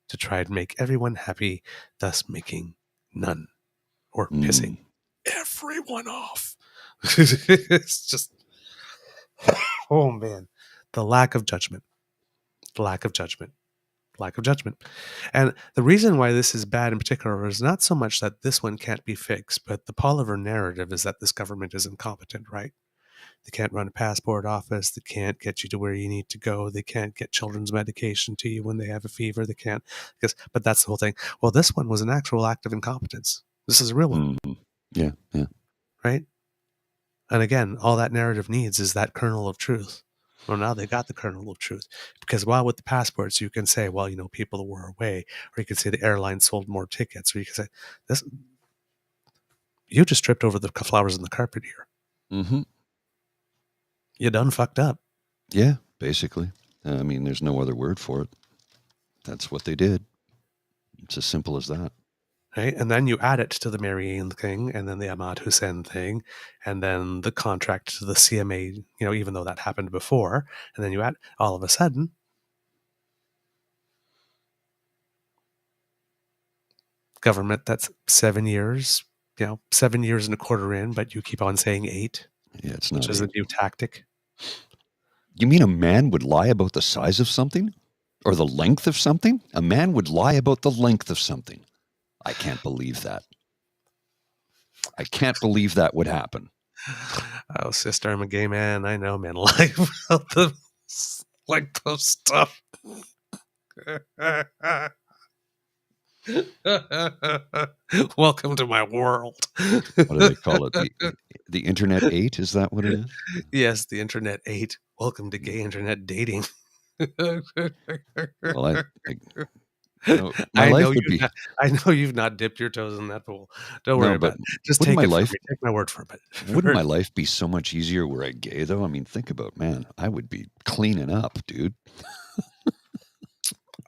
to try and make everyone happy, thus making none or pissing everyone off. It's just, oh man, the lack of judgment. And the reason why this is bad in particular is not so much that this one can't be fixed, but the Poliver narrative is that this government is incompetent, right? They can't run a passport office. They can't get you to where you need to go. They can't get children's medication to you when they have a fever. They can't, but that's the whole thing. Well, this one was an actual act of incompetence. This is a real one. Yeah. Right? And again, all that narrative needs is that kernel of truth. Well, now they got the kernel of truth, because while with the passports, you can say, well, people were away, or you could say the airline sold more tickets, or you could say this. You just tripped over the flowers in the carpet here. Mm-hmm. You done fucked up. Yeah, basically. I mean, there's no other word for it. That's what they did. It's as simple as that. Right? And then you add it to the marrying thing, and then the Ahmad Hussein thing, and then the contract to the CMA, even though that happened before, and then you add, all of a sudden, government that's 7 years, 7 years and a quarter in, but you keep on saying 8. Yeah, it's not. Which is a new tactic. You mean a man would lie about the size of something? Or the length of something? A man would lie about the length of something. I can't believe that. I can't believe that would happen. Oh, sister, I'm a gay man. I know men lie about the length of stuff. Welcome to my world. What do they call it? The Internet 8? Is that what it is? Yes, the Internet 8. Welcome to gay internet dating. Well, I know you've not dipped your toes in that pool. Don't worry about it. Just take it from me. Take my word for it. Wouldn't my life be so much easier were I gay, though? I mean, think about, man, I would be cleaning up, dude.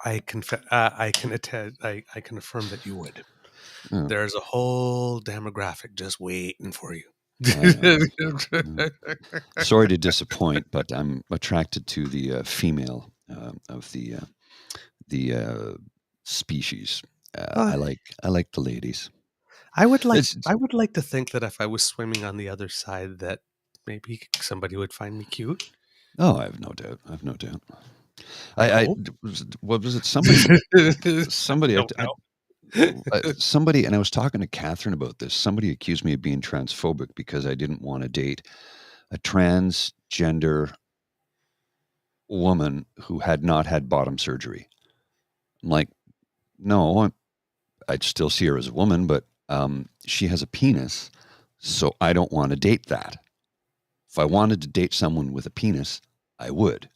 I can attest. I can affirm that you would. Oh. There's a whole demographic just waiting for you. Sorry to disappoint, but I'm attracted to the female of the species. I like the ladies. I would like to think that if I was swimming on the other side, that maybe somebody would find me cute. Oh, I have no doubt. What was it? Somebody, and I was talking to Catherine about this. Somebody accused me of being transphobic because I didn't want to date a transgender woman who had not had bottom surgery. I'm like, no, I'd still see her as a woman, but she has a penis, so I don't want to date that. If I wanted to date someone with a penis, I would.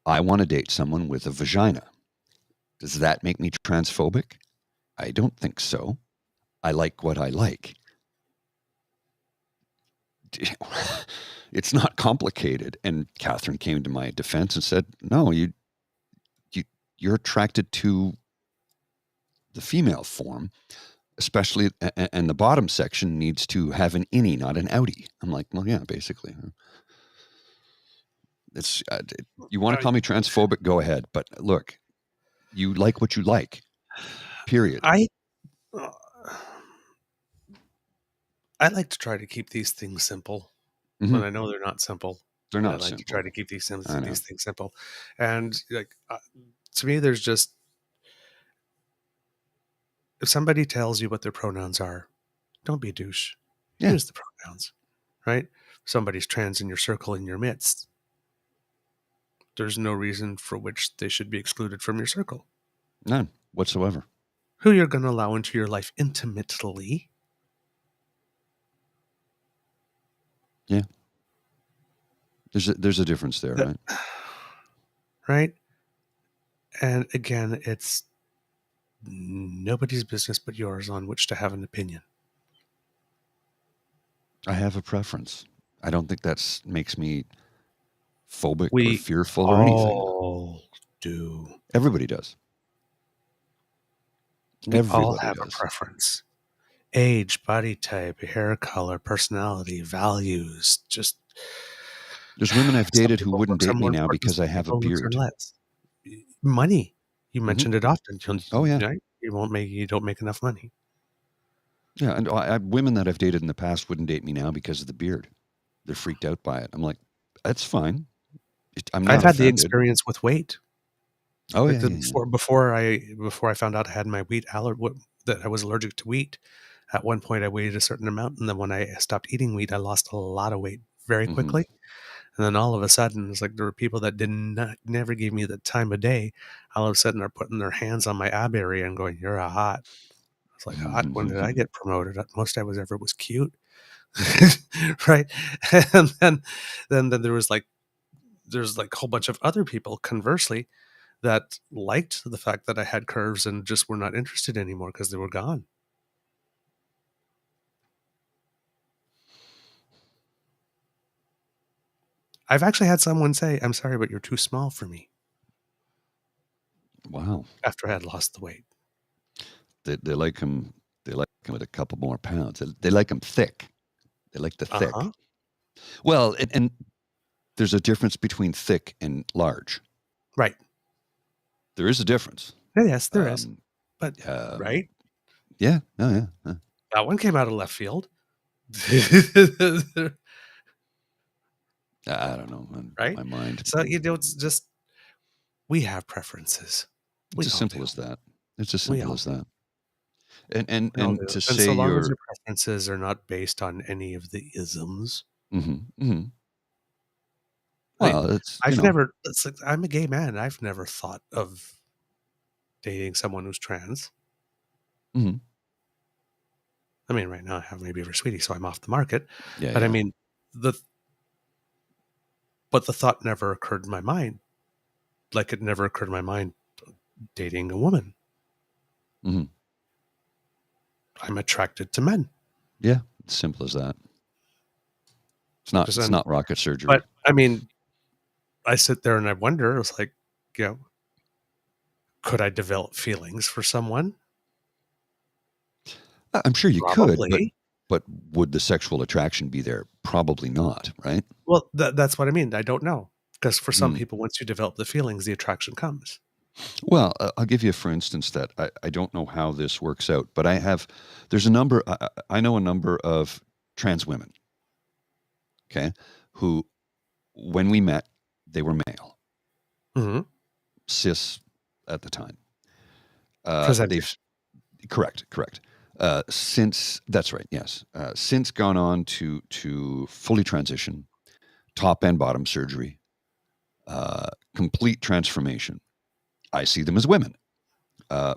I want to date someone with a vagina. Does that make me transphobic? I don't think so. I like what I like. It's not complicated. And Catherine came to my defense and said, no, you're attracted to the female form, especially, and the bottom section needs to have an innie, not an outie. I'm like, well, yeah, basically. It's you want to call me transphobic, go ahead. But look, you like what you like, period. I like to try to keep these things simple. Mm-hmm. When I know they're not simple. They're not I like simple. to try to keep these things simple. And to me, there's just, if somebody tells you what their pronouns are, don't be a douche. Yeah. Use the pronouns, right? If somebody's trans in your circle, in your midst, there's no reason for which they should be excluded from your circle. None whatsoever. Who you're going to allow into your life intimately. Yeah. There's a difference there, right? Right? And again, it's nobody's business but yours on which to have an opinion. I have a preference. I don't think that makes me phobic or fearful or anything. All do. Everybody does. We all have a preference. Age, body type, hair color, personality, values. Just there's women I've dated who wouldn't date me now because I have a beard. Money. You mentioned it often. Oh yeah. Right? You don't make enough money. Yeah, and women that I've dated in the past wouldn't date me now because of the beard. They're freaked out by it. I'm like, that's fine. I'm not I've had offended. the experience with weight. Oh like yeah, Before I found out I had my wheat that I was allergic to wheat. At one point, I weighed a certain amount, and then when I stopped eating wheat, I lost a lot of weight very quickly. And then all of a sudden, it's like there were people that never gave me the time of day. All of a sudden, are putting their hands on my ab area and going, "You're a hot." It's like, hot. When did I get promoted? Most I was ever was cute, right? And then there was like there's like a whole bunch of other people, conversely, that liked the fact that I had curves and just were not interested anymore because they were gone. I've actually had someone say, "I'm sorry, but you're too small for me," Wow. after I had lost the weight. They like him. They like him with a couple more pounds. They like him thick. They like the thick. Uh-huh. Well, and there's a difference between thick and large. Right. There is a difference. Yes, there is. But right? Yeah. No, yeah. That one came out of left field. I don't know. Right? My mind. So, it's just, we have preferences. It's as simple as that. It's as simple as that. And to and say so long as your preferences are not based on any of the isms. Well, I'm a gay man. I've never thought of dating someone who's trans. I mean, right now I have my Beaver Sweetie, so I'm off the market. Yeah, but I mean, the thought never occurred in my mind. Like it never occurred in my mind dating a woman. I'm attracted to men. Yeah, it's simple as that. It's not rocket surgery. But I mean, I sit there and I wonder, it's like, could I develop feelings for someone? I'm sure you Probably. could, but would the sexual attraction be there? Probably not, right? Well, that's what I mean. I don't know. Because for some people, once you develop the feelings, the attraction comes. Well, I'll give you, for instance, that I don't know how this works out, but I know a number of trans women, okay, who, when we met, they were male. Cis at the time. Correct. Since, that's right, yes. Since gone on to fully transition, top and bottom surgery, complete transformation. I see them as women,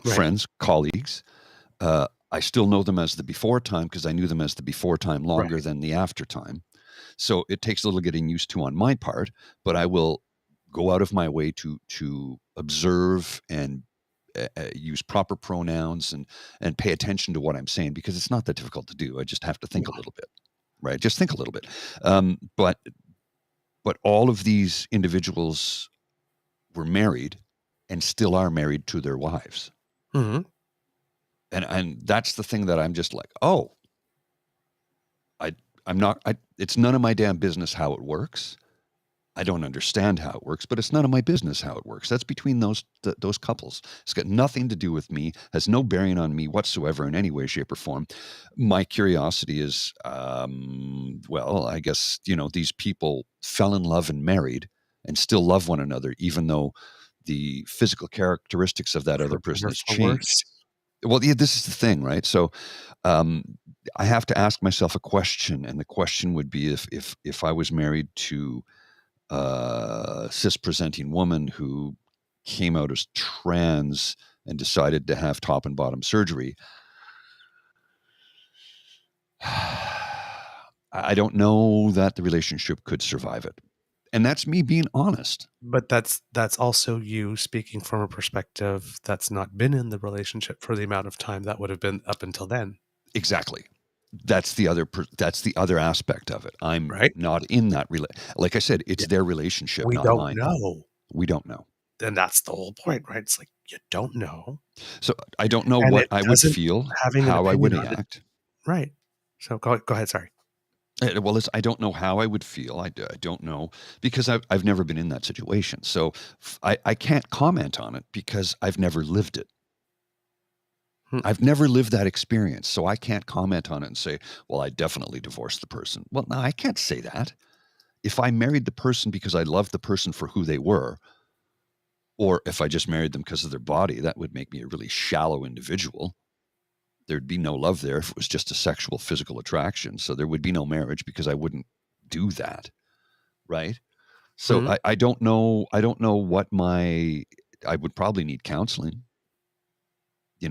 friends, colleagues. I still know them as the before time because I knew them as the before time longer than the after time. So it takes a little getting used to on my part, but I will go out of my way to observe and use proper pronouns and pay attention to what I'm saying, because it's not that difficult to do. I just have to think a little bit, right? Just think a little bit. But all of these individuals were married and still are married to their wives. And that's the thing that I'm just like, it's none of my damn business how it works. I don't understand how it works, but it's none of my business how it works. That's between those couples. It's got nothing to do with me, has no bearing on me whatsoever in any way, shape, or form. My curiosity is, I guess, these people fell in love and married and still love one another, even though the physical characteristics of that other person has changed. Well, yeah, this is the thing, right? So I have to ask myself a question, and the question would be if I was married to a cis-presenting woman who came out as trans and decided to have top and bottom surgery, I don't know that the relationship could survive it. And that's me being honest. But that's also you speaking from a perspective that's not been in the relationship for the amount of time that would have been up until then. Exactly. That's the other aspect of it. I'm not in that like I said, it's their relationship, not mine. We don't know. And that's the whole point, right? It's like, you don't know. So I don't know what I would feel, how I would act. Right. So go ahead. Sorry. Well, I don't know how I would feel. I don't know, because I've never been in that situation. So I can't comment on it because I've never lived it. I've never lived that experience, so I can't comment on it and say, well, I definitely divorced the person. Well, no, I can't say that. If I married the person because I loved the person for who they were, or if I just married them because of their body, that would make me a really shallow individual. There'd be no love there if it was just a sexual, physical attraction. So there would be no marriage because I wouldn't do that, right? So I don't know. I don't know what I would probably need counseling.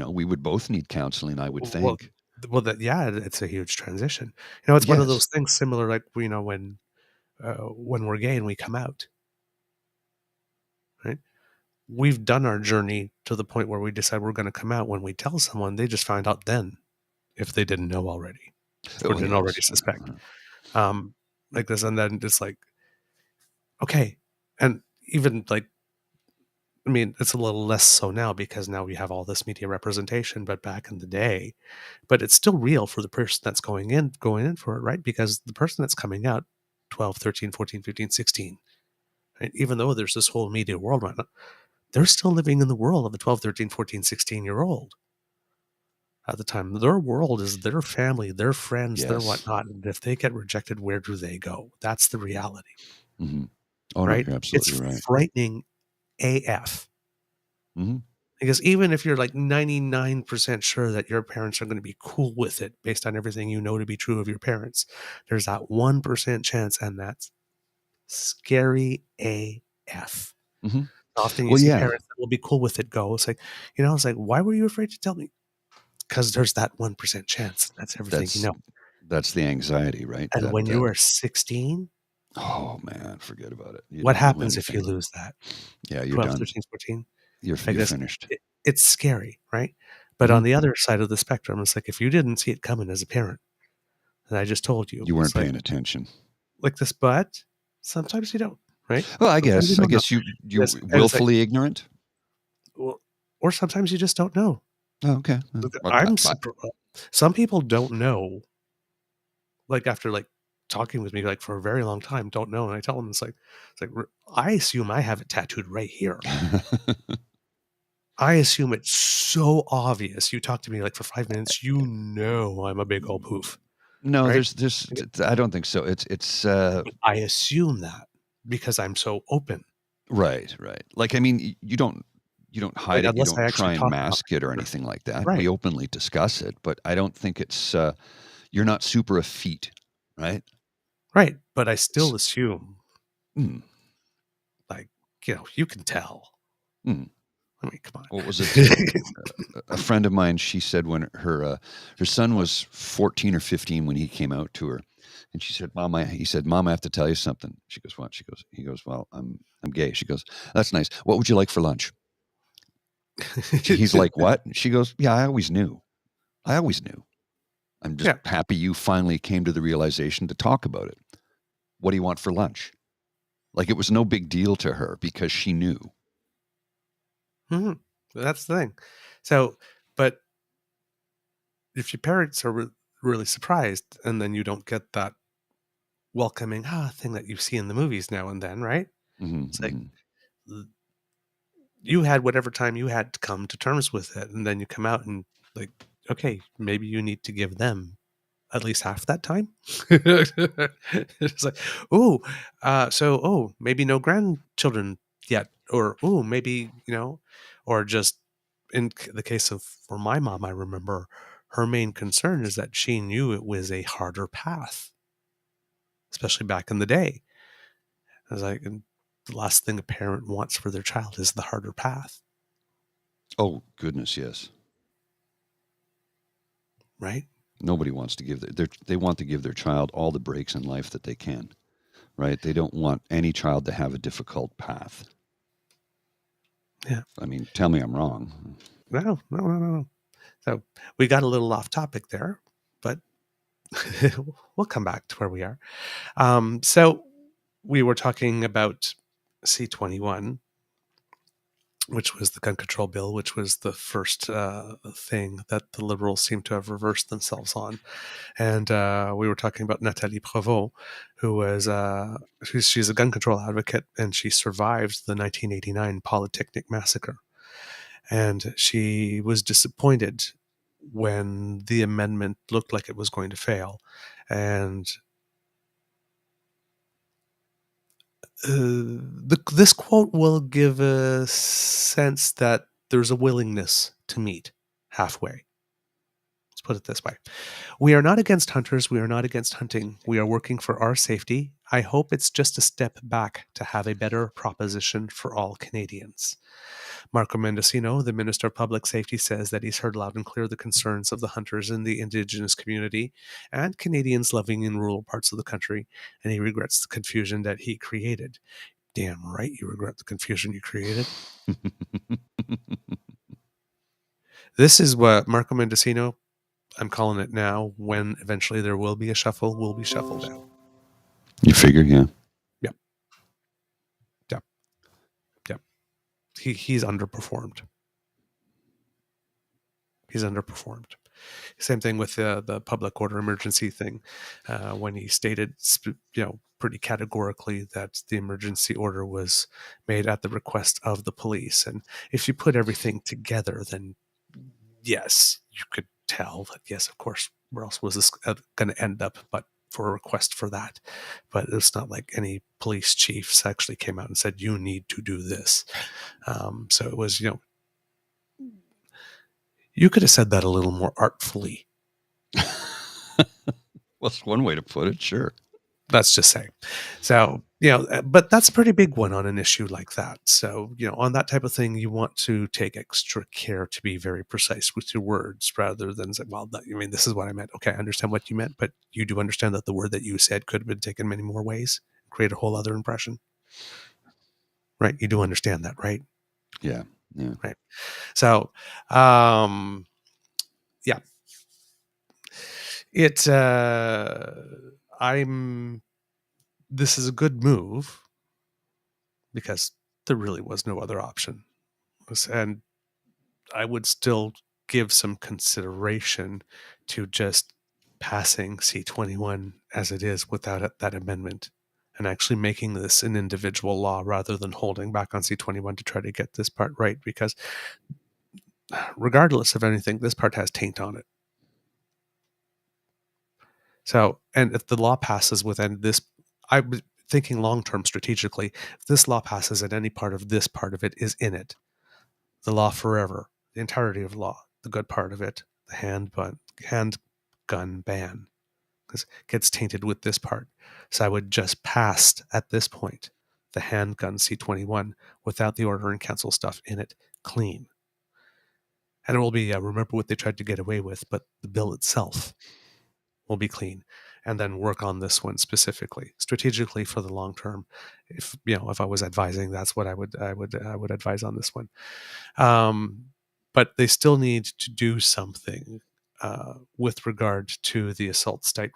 We would both need counseling, I would think. Well, it's a huge transition. It's one of those things similar, like, when we're gay and we come out. we've done our journey to the point where we decide we're going to come out. When we tell someone, they just find out then if they didn't know already or Oh, didn't already yes. suspect. Like this, and then it's like, okay. And even like, I mean, it's a little less so now because now we have all this media representation, but back in the day, but it's still real for the person that's going in for it, right? Because the person that's coming out 12, 13, 14, 15, 16, right? Even though there's this whole media world right now, they're still living in the world of a 12, 13, 14, 16-year-old at the time. Their world is their family, their friends, their Yes. whatnot. And if they get rejected, where do they go? That's the reality, Mm-hmm. Oh, no, right? you're absolutely It's right. frightening AF. Mm-hmm. Because even if you're like 99% sure that your parents are going to be cool with it based on everything you know to be true of your parents, there's that 1% chance, and that's scary AF. Mm-hmm. Often you Well, see yeah, parents that will be cool with it go. It's like, it's like, why were you afraid to tell me? Because there's that 1% chance. That's everything you that's know. that's the anxiety, right? And That when you are 16, oh man, forget about it. You what don't know happens if you anything. lose that? Yeah, you're 12, done. 13, 14? You're Like this, finished. it's scary, right? But Mhm. on the other side of the spectrum, it's like if you didn't see it coming as a parent, and I just told you, You weren't it's paying attention. like this, but sometimes you don't, right? Well, I Sometimes you guess don't know. you And it's like, willfully ignorant. well, or sometimes you just don't know. Oh, okay. Look, some people don't know, like after like talking with me like for a very long time, don't know. And I tell them it's like, I assume I have it tattooed right here. I assume it's so obvious. You talk to me like for 5 minutes, I'm a big old poof, No, right? there's I don't think so. It's But I assume that because I'm so open. right. Like, I mean, you don't Like hide it. You unless I don't actually try and talk about mask it or it. anything like that. Right. We openly discuss it, but I don't think it's you're not super effete, right? Right. But I S- still assume, mm, like, you can tell. mm. I mean, come What was on. it? A friend of mine, she said when her son was 14 or 15 when he came out to her, and she said, he said, Mom, I have to tell you something. She goes, what? He goes, well, I'm gay. She goes, that's nice. What would you like for lunch? He's like, what? She goes, yeah, I always knew. I'm just Yeah. happy you finally came to the realization to talk about it. What do you want for lunch? Like it was no big deal to her because she knew. Mhm. That's the thing. So, but if your parents are really surprised and then you don't get that welcoming thing that you see in the movies now and then, right? Mm-hmm, It's like mm-hmm. you had whatever time you had to come to terms with it, and then you come out and like, okay, maybe you need to give them at least half that time. It's like, maybe no grandchildren yet, or maybe or just the case of for my mom, I remember her main concern is that she knew it was a harder path, especially back in the day. I was like, and the last thing a parent wants for their child is the harder path, Oh, goodness, yes. right? Nobody wants to give they want to give their child all the breaks in life that they can, right? They don't want any child to have a difficult path. Yeah. I mean, tell me I'm wrong. No. So we got a little off topic there, but we'll come back to where we are. So we were talking about C-21, which was the gun control bill, which was the first thing that the Liberals seem to have reversed themselves on. And we were talking about Nathalie Provost, who was she's a gun control advocate, and she survived the 1989 Polytechnic massacre. And she was disappointed when the amendment looked like it was going to fail. And this quote will give a sense that there's a willingness to meet halfway. Let's put it this way. We are not against hunters. We are not against hunting. We are working for our safety. I hope it's just a step back to have a better proposition for all Canadians. Marco Mendocino, the Minister of Public Safety, says that he's heard loud and clear the concerns of the hunters in the Indigenous community and Canadians living in rural parts of the country, and he regrets the confusion that he created. Damn right you regret the confusion you created. This is what Marco Mendocino, I'm calling it now, when eventually there will be a shuffle, will be shuffled out. You figure, yeah. Yep. Yep. Yep. He's underperformed. He's underperformed. Same thing with the public order emergency thing, when he stated, pretty categorically that the emergency order was made at the request of the police. And if you put everything together, then yes, you could tell that, yes, of course, where else was this going to end up but for a request for that? But it's not like any police chiefs actually came out and said, you need to do this. So it was, you could have said that a little more artfully. Well, that's one way to put it, sure. Let's just say. So, but that's a pretty big one on an issue like that. So, on that type of thing, you want to take extra care to be very precise with your words rather than say, well, this is what I meant. Okay, I understand what you meant, but you do understand that the word that you said could have been taken many more ways, create a whole other impression. Right? You do understand that, right? Yeah. Yeah. Right. So, yeah. This is a good move because there really was no other option. And I would still give some consideration to just passing C-21 as it is without that amendment and actually making this an individual law rather than holding back on C-21 to try to get this part right, because regardless of anything, this part has taint on it. So, and if the law passes within this, I was thinking long-term strategically, if this law passes and any part of this part of it is in it, the law forever, the entirety of law, the good part of it, the handgun ban, because it gets tainted with this part. So I would just pass at this point the handgun C-21 without the order and council stuff in it, clean. And it will be, remember what they tried to get away with, but the bill itself will be clean, and then work on this one specifically, strategically for the long term. If I was advising, that's what I would advise on this one. But they still need to do something with regard to the assault style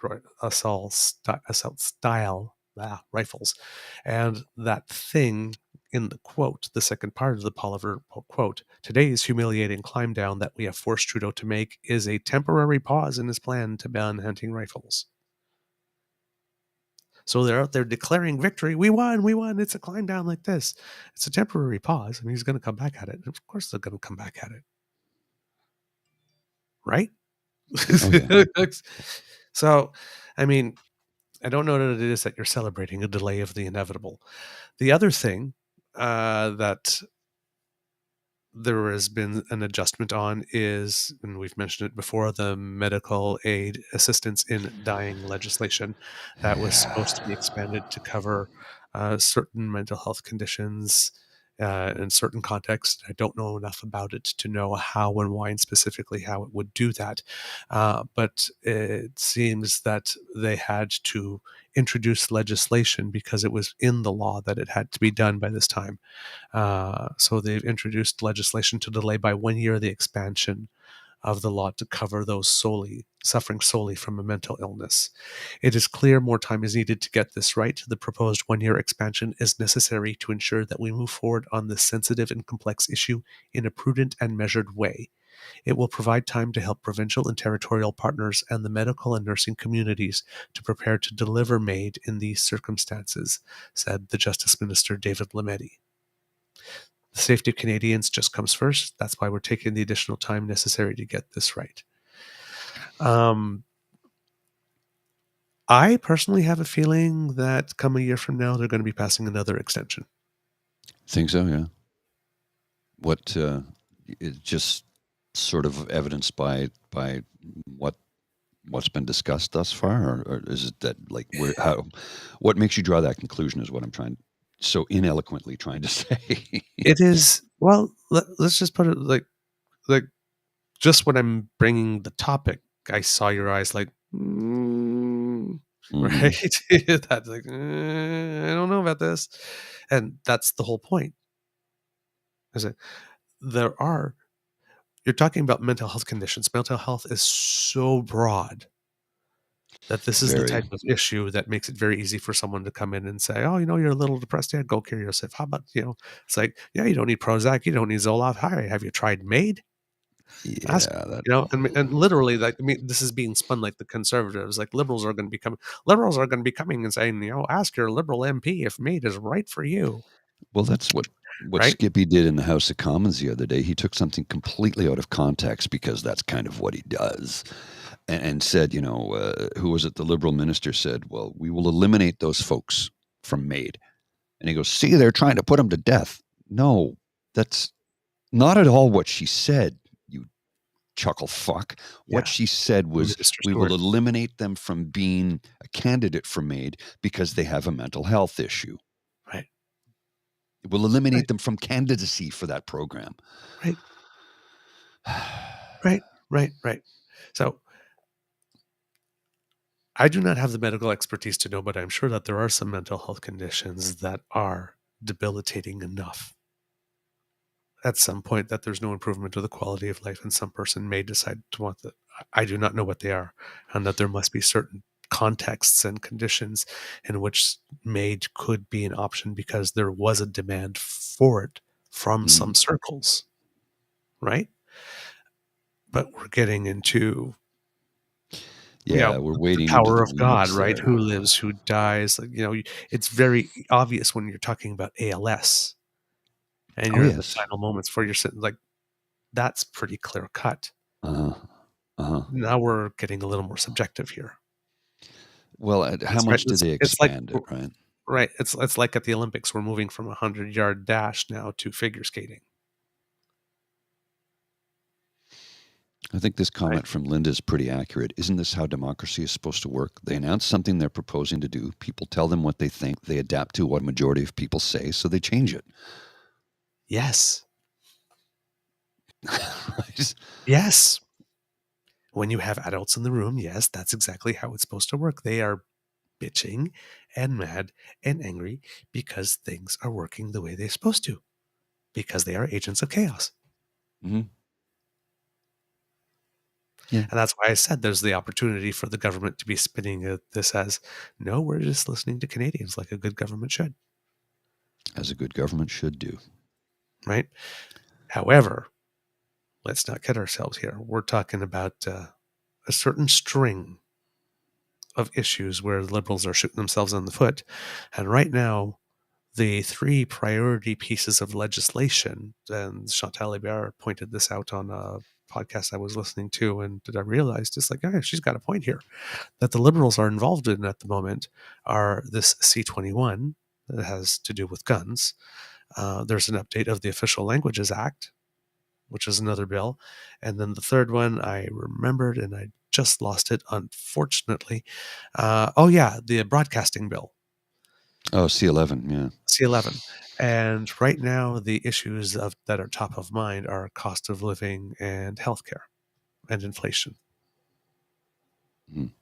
rifles, and that thing in the quote, the second part of the Poliver quote, today's humiliating climb down that we have forced Trudeau to make is a temporary pause in his plan to ban hunting rifles. So they're out there declaring victory. We won. It's a climb down like this. It's a temporary pause, and he's going to come back at it. And of course they're going to come back at it. Right? Oh, yeah. So, I don't know that it is that you're celebrating a delay of the inevitable. The other thing that there has been an adjustment on is, and we've mentioned it before, the medical aid assistance in dying legislation that was supposed to be expanded to cover certain mental health conditions in certain contexts. I don't know enough about it to know how and why and specifically how it would do that. But it seems that they had to introduce legislation because it was in the law that it had to be done by this time. So they've introduced legislation to delay by 1 year the expansion of the law to cover those suffering solely from a mental illness. It is clear more time is needed to get this right. The proposed 1 year expansion is necessary to ensure that we move forward on this sensitive and complex issue in a prudent and measured way. It will provide time to help provincial and territorial partners and the medical and nursing communities to prepare to deliver MAID in these circumstances, said the Justice Minister David Lametti. The safety of Canadians just comes first. That's why we're taking the additional time necessary to get this right. I personally have a feeling that come a year from now, they're going to be passing another extension. Think so, yeah. What it's just sort of evidenced by what's been discussed thus far, or is it that what makes you draw that conclusion is what I'm so ineloquently trying to say. It is, well, let's just put it like just when I'm bringing the topic, I saw your eyes like, right? That's like, I don't know about this. And that's the whole point. Is that you're talking about mental health conditions. Mental health is so broad that this is the Very. type of issue that makes it very easy for someone to come in and say, oh, you're a little depressed. Yeah, go cure yourself. How about, it's like, yeah, you don't need Prozac. You don't need Zoloft. Hi, have you tried MAID? Ask, Yeah, that and literally, like, I mean, this is being spun like the conservatives, like liberals are going to be coming and saying, ask your liberal MP if MAID is right for you. well, that's what Right? Skippy did in the House of Commons the other day. He took something completely out of context because that's kind of what he does, and said, who was it? The Liberal minister said, "Well, we will eliminate those folks from MAID," and he goes, "See, they're trying to put them to death." No, that's not at all what she said. You chuckle fuck. What Yeah. she said was, Minister we Stewart. will eliminate them from being a candidate for MAID because they have a mental health issue. Right. We'll eliminate them from candidacy for that program. Right. Right. So I do not have the medical expertise to know, but I'm sure that there are some mental health conditions that are debilitating enough at some point that there's no improvement to the quality of life, and some person may decide to want that. I do not know what they are, and that there must be certain contexts and conditions in which MAID could be an option because there was a demand for it from some circles, right? But we're getting into We're the wading into power the of God, weeds right? there. Who lives, who dies. Like, it's very obvious when you're talking about ALS and Oh, you're in the yes. final moments for your sitting, like, that's pretty clear cut. Uh-huh. Now we're getting a little more subjective here. Well, how much do they It's like, expand it, right? right. It's like at the Olympics, we're moving from 100-yard dash now to figure skating. I think this Right. comment from Linda is pretty accurate. Isn't this how democracy is supposed to work? They announce something they're proposing to do. People tell them what they think. They adapt to what a majority of people say, so they change it. Yes. Right? Yes. When you have adults in the room, yes, that's exactly how it's supposed to work. They are bitching and mad and angry because things are working the way they're supposed to, because they are agents of chaos. Mm-hmm. Yeah. And that's why I said there's the opportunity for the government to be spinning this as, no, we're just listening to Canadians like a good government should. As a good government should do. Right? However, let's not kid ourselves here. We're talking about a certain string of issues where liberals are shooting themselves in the foot. And right now, the three priority pieces of legislation, and Chantal Hébert pointed this out on a podcast I was listening to, and I realized it's like, oh, she's got a point here, that the liberals are involved in at the moment are this C-21 that has to do with guns. There's an update of the Official Languages Act, which is another bill. And then the third one I remembered and I just lost it, unfortunately. The broadcasting bill. Oh, C11, yeah. C11. And right now, the issues that are top of mind are cost of living and healthcare and inflation. Mm.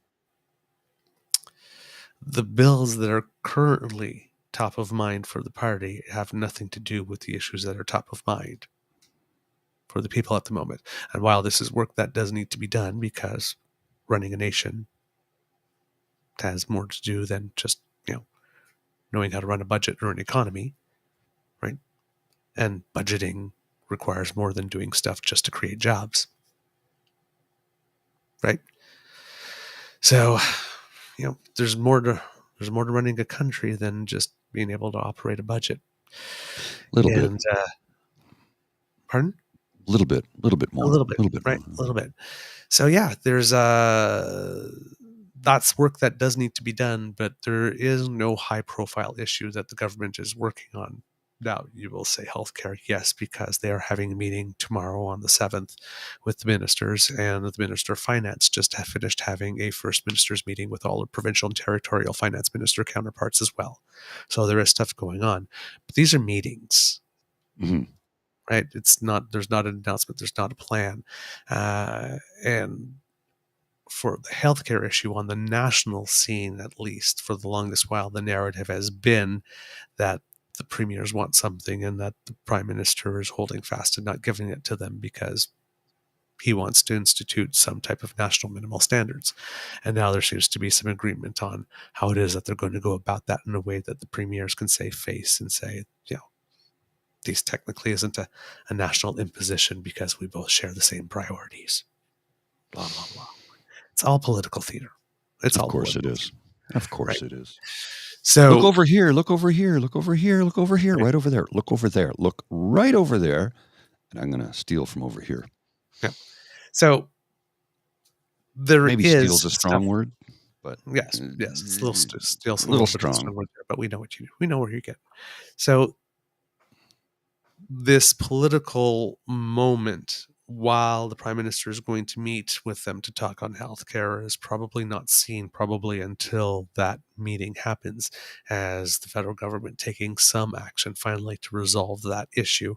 The bills that are currently top of mind for the party have nothing to do with the issues that are top of mind for the people at the moment. And while this is work that does need to be done, because running a nation has more to do than just, knowing how to run a budget or an economy, right? And budgeting requires more than doing stuff just to create jobs, right? So, there's more to running a country than just being able to operate a budget. Little bit. Pardon? A little bit more. A little bit, right? More. A little bit. So yeah, there's that's work that does need to be done, but there is no high profile issue that the government is working on. Now, you will say healthcare, yes, because they are having a meeting tomorrow on the 7th with the ministers, and the Minister of Finance just finished having a first ministers meeting with all the provincial and territorial finance minister counterparts as well. So there is stuff going on, but these are meetings. Mm-hmm. Right? There's not an announcement. There's not a plan. And for the healthcare issue on the national scene, at least for the longest while, the narrative has been that the premiers want something and that the prime minister is holding fast and not giving it to them because he wants to institute some type of national minimal standards. And now there seems to be some agreement on how it is that they're going to go about that in a way that the premiers can save face and say, this technically isn't a national imposition because we both share the same priorities. Blah, blah, blah. It's all political theater. It's all Of course it political is. Of course Right. it is. So Look over here, look over here, look over here, look over here, right over there, look over there, look right over there. And I'm going to steal from over here. So there Maybe is steal's a strong stuff- word, but Yes, it's a little steel's a little bit of a strong. word there, but we know what you we know where you get. So this political moment, while the prime minister is going to meet with them to talk on healthcare, is probably not seen probably until that meeting happens, as the federal government taking some action finally to resolve that issue,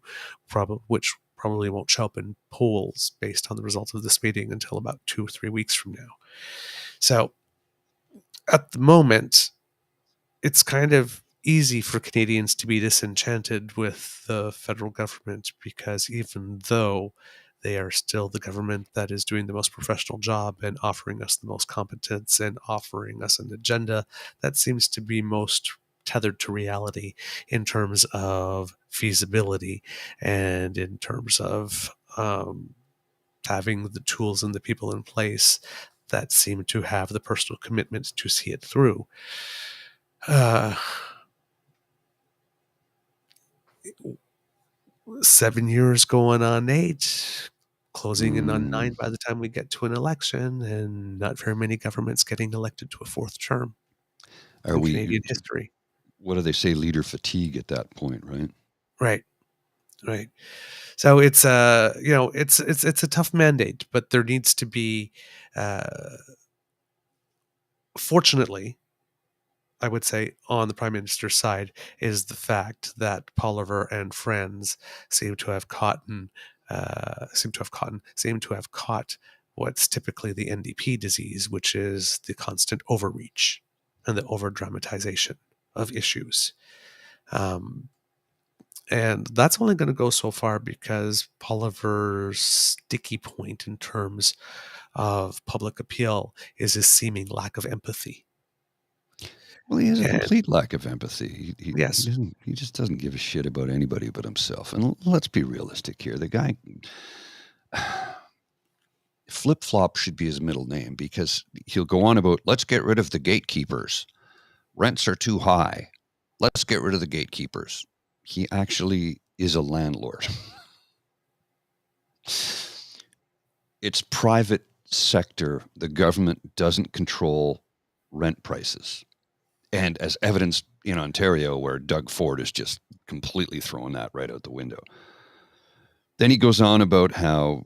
which probably won't show up in polls based on the results of this meeting until about 2 or 3 weeks from now. So at the moment, it's kind of easy for Canadians to be disenchanted with the federal government because even though they are still the government that is doing the most professional job and offering us the most competence and offering us an agenda that seems to be most tethered to reality in terms of feasibility and in terms of having the tools and the people in place that seem to have the personal commitment to see it through. 7 years going on 8, closing in on 9 by the time we get to an election, and not very many governments getting elected to a 4th term in Canadian history. What do they say? Leader fatigue at that point, right? Right. So it's it's a tough mandate, but there needs to be, fortunately, I would say on the prime minister's side is the fact that Polliver and friends seem to have caught what's typically the NDP disease, which is the constant overreach and the over dramatization of issues. And that's only going to go so far because Polliver's sticky point in terms of public appeal is his seeming lack of empathy. Well, he has a complete lack of empathy. Yes. He just doesn't give a shit about anybody but himself. And let's be realistic here. The guy, Flip Flop should be his middle name because he'll go on about, let's get rid of the gatekeepers. Rents are too high. Let's get rid of the gatekeepers. He actually is a landlord. It's private sector. The government doesn't control rent prices. And as evidenced in Ontario, where Doug Ford is just completely throwing that right out the window. Then he goes on about how,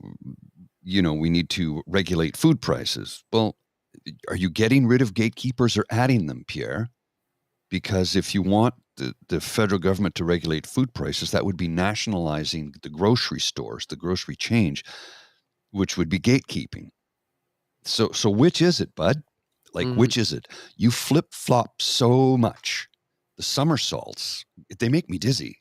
we need to regulate food prices. Well, are you getting rid of gatekeepers or adding them, Pierre? Because if you want the federal government to regulate food prices, that would be nationalizing the grocery stores, the grocery change, which would be gatekeeping. So which is it, bud? Which is it? You flip-flop so much. The somersaults, they make me dizzy.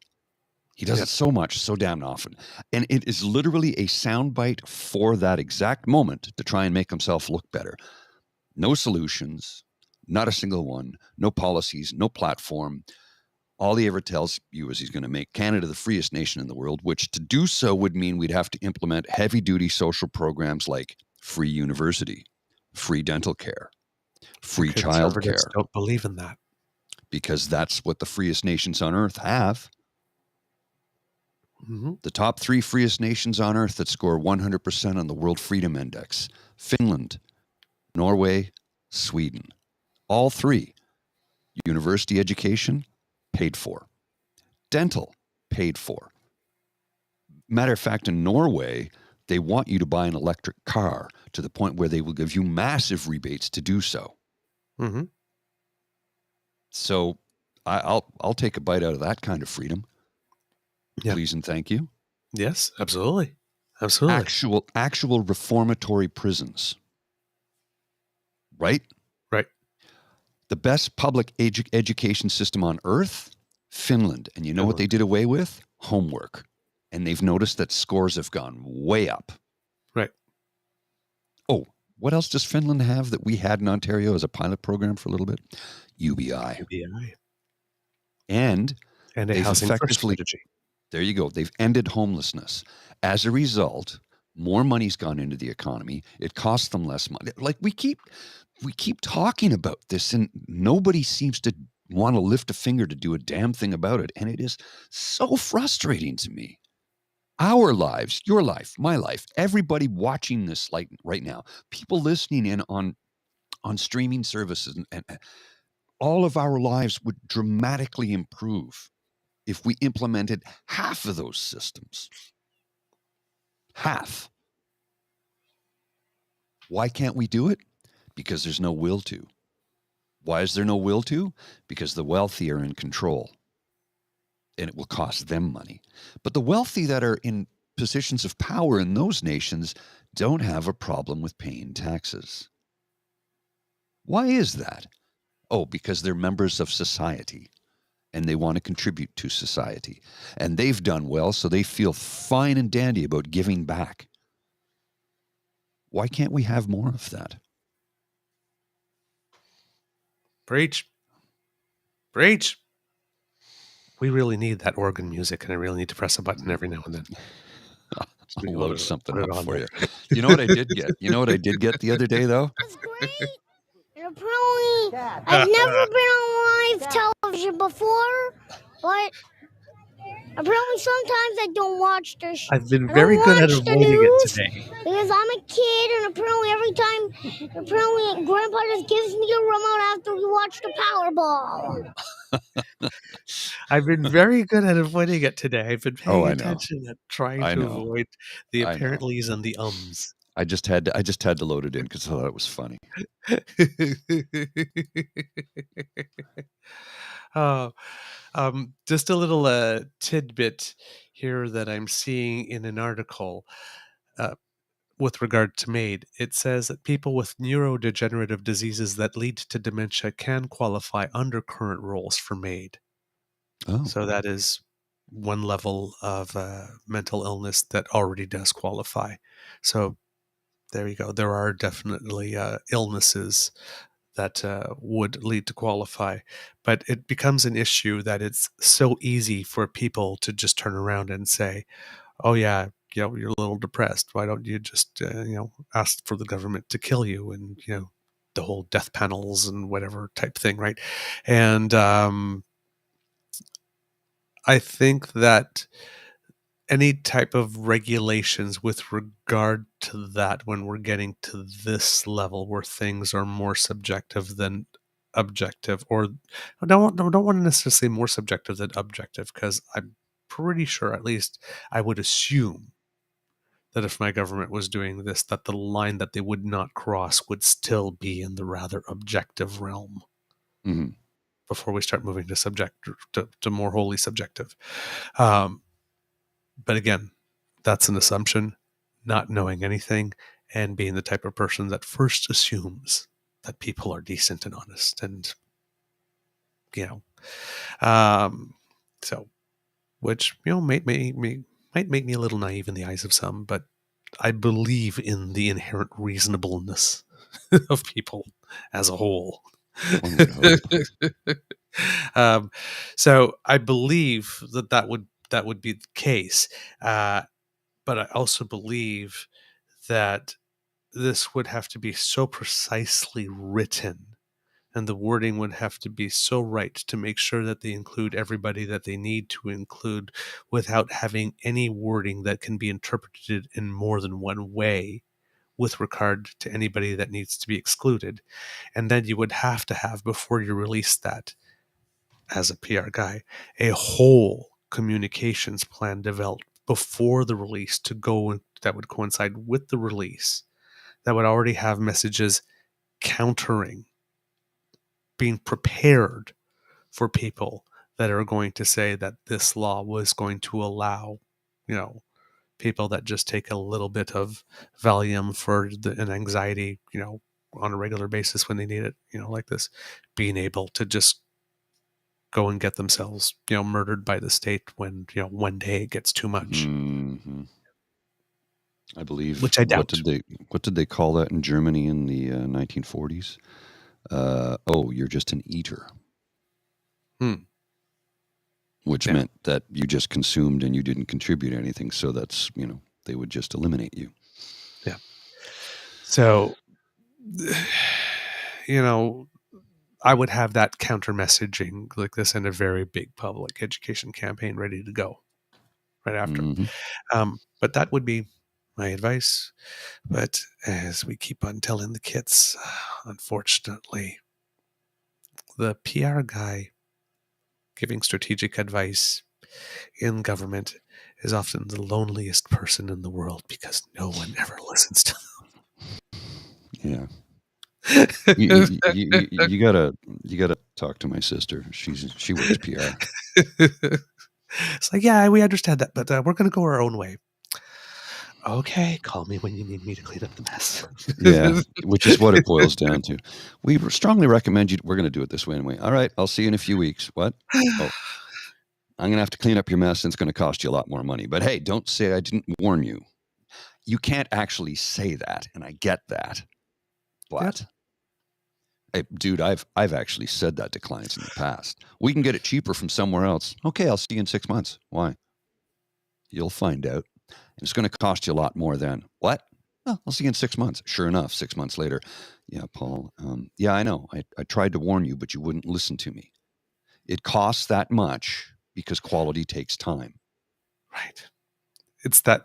He does it so much, so damn often. And it is literally a soundbite for that exact moment to try and make himself look better. No solutions, not a single one, no policies, no platform. All he ever tells you is he's going to make Canada the freest nation in the world, which to do so would mean we'd have to implement heavy-duty social programs like free university, free dental care, free child care. Don't believe in that. Because that's what the freest nations on earth have. Mm-hmm. The top 3 freest nations on earth that score 100% on the World Freedom Index: Finland, Norway, Sweden. All 3. University education, paid for. Dental, paid for. Matter of fact, in Norway, they want you to buy an electric car to the point where they will give you massive rebates to do so. Mm-hmm. So I'll take a bite out of that kind of freedom. Yep. Please and thank you. Yes, absolutely. Actual reformatory prisons. right? Right. The best public education system on earth, Finland. And you know what they did away with? Homework. And they've noticed that scores have gone way up. Right. Oh, what else does Finland have that we had in Ontario as a pilot program for a little bit? UBI. UBI. And a they've housing first effectively, strategy. there you go, they've ended homelessness. As a result, more money's gone into the economy. It costs them less money. Like we keep talking about this, and nobody seems to want to lift a finger to do a damn thing about it. And it is so frustrating to me. Our lives, your life, my life, everybody watching this like right now, people listening in on streaming services, and all of our lives would dramatically improve if we implemented half of those systems. Half. Why can't we do it? Because there's no will to. Why is there no will to? Because the wealthy are in control, and it will cost them money. But the wealthy that are in positions of power in those nations don't have a problem with paying taxes. Why is that? Oh, because they're members of society, and they want to contribute to society. And they've done well, so they feel fine and dandy about giving back. Why can't we have more of that? Preach. Preach. We really need that organ music, and I really need to press a button every now and then. I'll load something up for you. You know what I did get? You know what I did get the other day, though? That's great. And apparently, I've never been on live television before, but apparently sometimes I don't watch the I've been very good at avoiding it today. Because I'm a kid, and apparently Grandpa just gives me a remote after we watch the Powerball. I've been very good at avoiding it today. I've been paying I know. attention and trying I to know. avoid the I know. apparentlys and the ums. I just had to load it in because I thought it was funny. Oh, just a little tidbit here that I'm seeing in an article with regard to MAID. It says that people with neurodegenerative diseases that lead to dementia can qualify under current rules for MAID. Oh, So that is one level of mental illness that already does qualify. So there you go. There are definitely illnesses that would lead to qualify, but it becomes an issue that it's so easy for people to just turn around and say, "Oh yeah, you're a little depressed. Why don't you just ask for the government to kill you?" And the whole death panels and whatever type thing, right? And I think that any type of regulations with regard to that, when we're getting to this level where things are more subjective than objective, or I don't want to necessarily say more subjective than objective, because I'm pretty sure, at least I would assume, that if my government was doing this, that the line that they would not cross would still be in the rather objective realm. mm-hmm. Before we start moving to more wholly subjective. But again, that's an assumption, not knowing anything, and being the type of person that first assumes that people are decent and honest, and so, which might make me a little naive in the eyes of some, but I believe in the inherent reasonableness of people as a whole. One would hope. So I believe that would be the case, but I also believe that this would have to be so precisely written, and the wording would have to be so right to make sure that they include everybody that they need to include, without having any wording that can be interpreted in more than one way with regard to anybody that needs to be excluded. And then you would have to have, before you release that, as a PR guy, a whole communications plan developed before the release to go, that would coincide with the release, that would already have messages countering, being prepared for people that are going to say that this law was going to allow, people that just take a little bit of Valium for an anxiety, on a regular basis when they need it, like this, being able to just go and get themselves, murdered by the state when, one day it gets too much. Mm-hmm. I believe. Which I doubt. What did they call that in Germany in the 1940s? You're just an eater. Which meant that you just consumed and you didn't contribute anything. So that's, they would just eliminate you. Yeah. So, I would have that counter messaging like this and a very big public education campaign ready to go right after. Mm-hmm. But that would be my advice. But as we keep on telling the kids, unfortunately, the PR guy giving strategic advice in government is often the loneliest person in the world because no one ever listens to them. Yeah. you gotta talk to my sister. She works PR. It's like, yeah, we understand that, but we're going to go our own way. Okay, call me when you need me to clean up the mess. Yeah, which is what it boils down to. We strongly recommend you. We're going to do it this way anyway. All right, I'll see you in a few weeks. What? Oh, I'm going to have to clean up your mess, and it's going to cost you a lot more money. But hey, don't say I didn't warn you. You can't actually say that, and I get that. But, hey, dude, I've actually said that to clients in the past. We can get it cheaper from somewhere else. Okay, I'll see you in 6 months. Why? You'll find out. And it's going to cost you a lot more than what? Oh, I'll see you in 6 months. Sure enough, 6 months later. Yeah, Paul. Yeah, I know. I tried to warn you, but you wouldn't listen to me. It costs that much because quality takes time. Right. It's that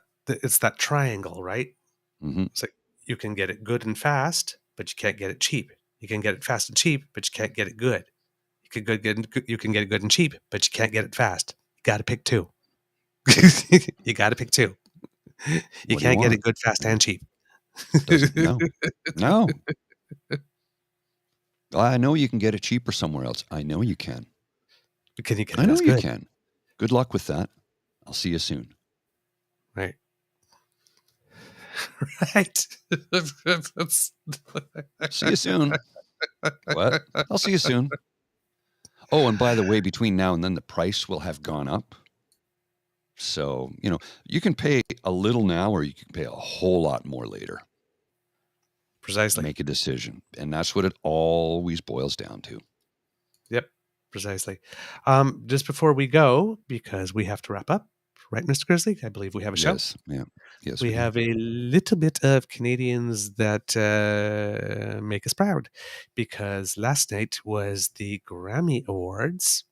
triangle, right? Mm-hmm. It's like you can get it good and fast, but you can't get it cheap. You can get it fast and cheap, but you can't get it good. You can get it good and cheap, but you can't get it fast. You got to pick two. You got to pick two. You can't get it good, fast, and cheap. No. I know you can get it cheaper somewhere else. I know you can. Can you get it? I know you good? can. Good luck with that. I'll see you soon. Right. Right. See you soon. What? I'll see you soon. Oh, and by the way, between now and then, the price will have gone up. So, you can pay a little now or you can pay a whole lot more later. Precisely. Make a decision. And that's what it always boils down to. Yep, precisely. Just before we go, because we have to wrap up, right, Mr. Grizzly? I believe we have a show. Yes, yeah. Yes, we have a little bit of Canadians that make us proud, because last night was the Grammy Awards.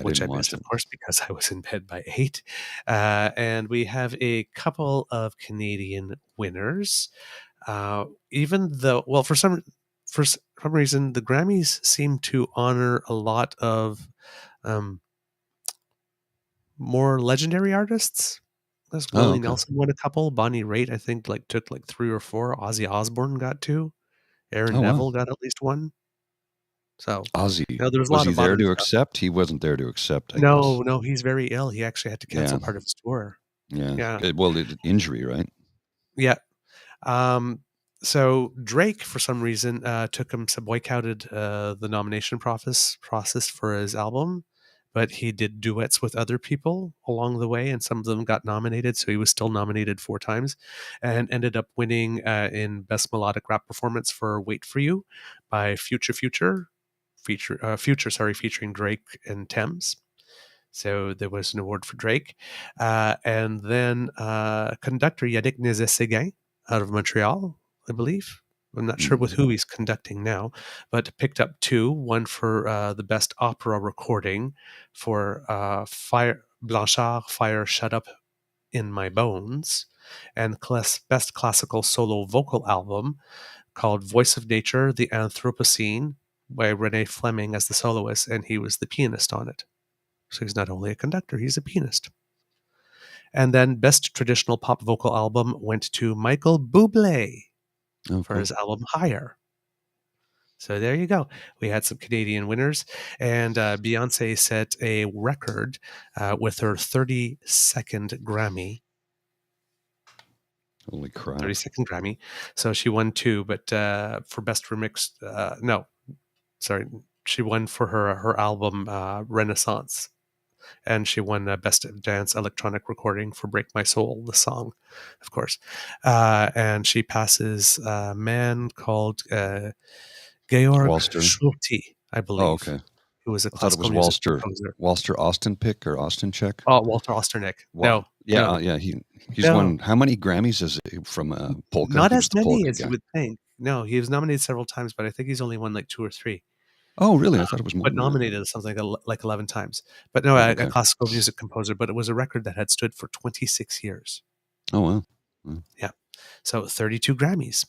Which I missed, of course, because I was in bed by 8. And we have a couple of Canadian winners. Even though, well, for some reason, the Grammys seem to honor a lot of more legendary artists. Willie Nelson won a couple. Bonnie Raitt, I think, took 3 or 4. Ozzy Osbourne got 2. Aaron Neville got at least 1. So Ozzy, there was a lot he there to accept? He wasn't there to accept. I guess. No, he's very ill. He actually had to cancel part of his tour. Yeah. Well, injury, right? Yeah. So Drake, for some reason, boycotted the nomination process for his album, but he did duets with other people along the way, and some of them got nominated. So he was still nominated 4 times, and ended up winning in Best Melodic Rap Performance for "Wait for You" by Future, featuring Drake and Thames. So there was an award for Drake, and then conductor Yannick Nézet-Séguin out of Montreal, I believe. I'm not sure with who he's conducting now, but picked up 2. One for the best opera recording for Blanchard, Fire Shut Up in My Bones, and best classical solo vocal album called Voice of Nature, The Anthropocene by Renee Fleming as the soloist, and he was the pianist on it. So he's not only a conductor, he's a pianist. And then best traditional pop vocal album went to Michael Bublé for his album Higher. So there you go. We had some Canadian winners, and Beyonce set a record with her 32nd Grammy. Holy crap. 32nd Grammy. So she won 2, but for best remix, no, sorry, she won for her album Renaissance, and she won best dance electronic recording for Break My Soul, the song, of course. And she passes a man called Georg Walster. Schulte, I believe. Oh, okay. Who was a I thought it classical was music Walster. composer. Walster Ostenpick or Ostencheck? Oh, Walter Osternick. Wow. No. Yeah, No. yeah. He's No. won how many Grammys is it from polka? Not He was as the many polka as you guy. would think. No, he was nominated several times, but I think he's only won like 2 or 3. Oh, really? I thought it was more But than that. nominated something like 11 times. But no, Oh, okay. a classical music composer, but it was a record that had stood for 26 years. Oh, wow. Wow. Yeah. So 32 Grammys.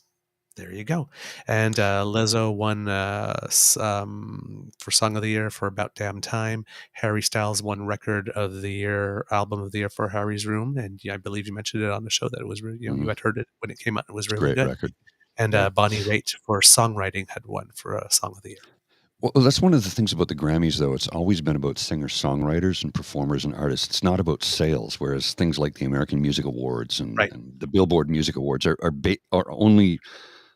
There you go. And Lizzo won for Song of the Year for About Damn Time. Harry Styles won Record of the Year, Album of the Year for Harry's Room. And I believe you mentioned it on the show that it was, you had heard it when it came out. It was really Great good. record. And Yeah. Bonnie Raitt for Songwriting had won for Song of the Year. Well, that's one of the things about the Grammys, though. It's always been about singer-songwriters and performers and artists. It's not about sales, whereas things like the American Music Awards and, Right. and the Billboard Music Awards are only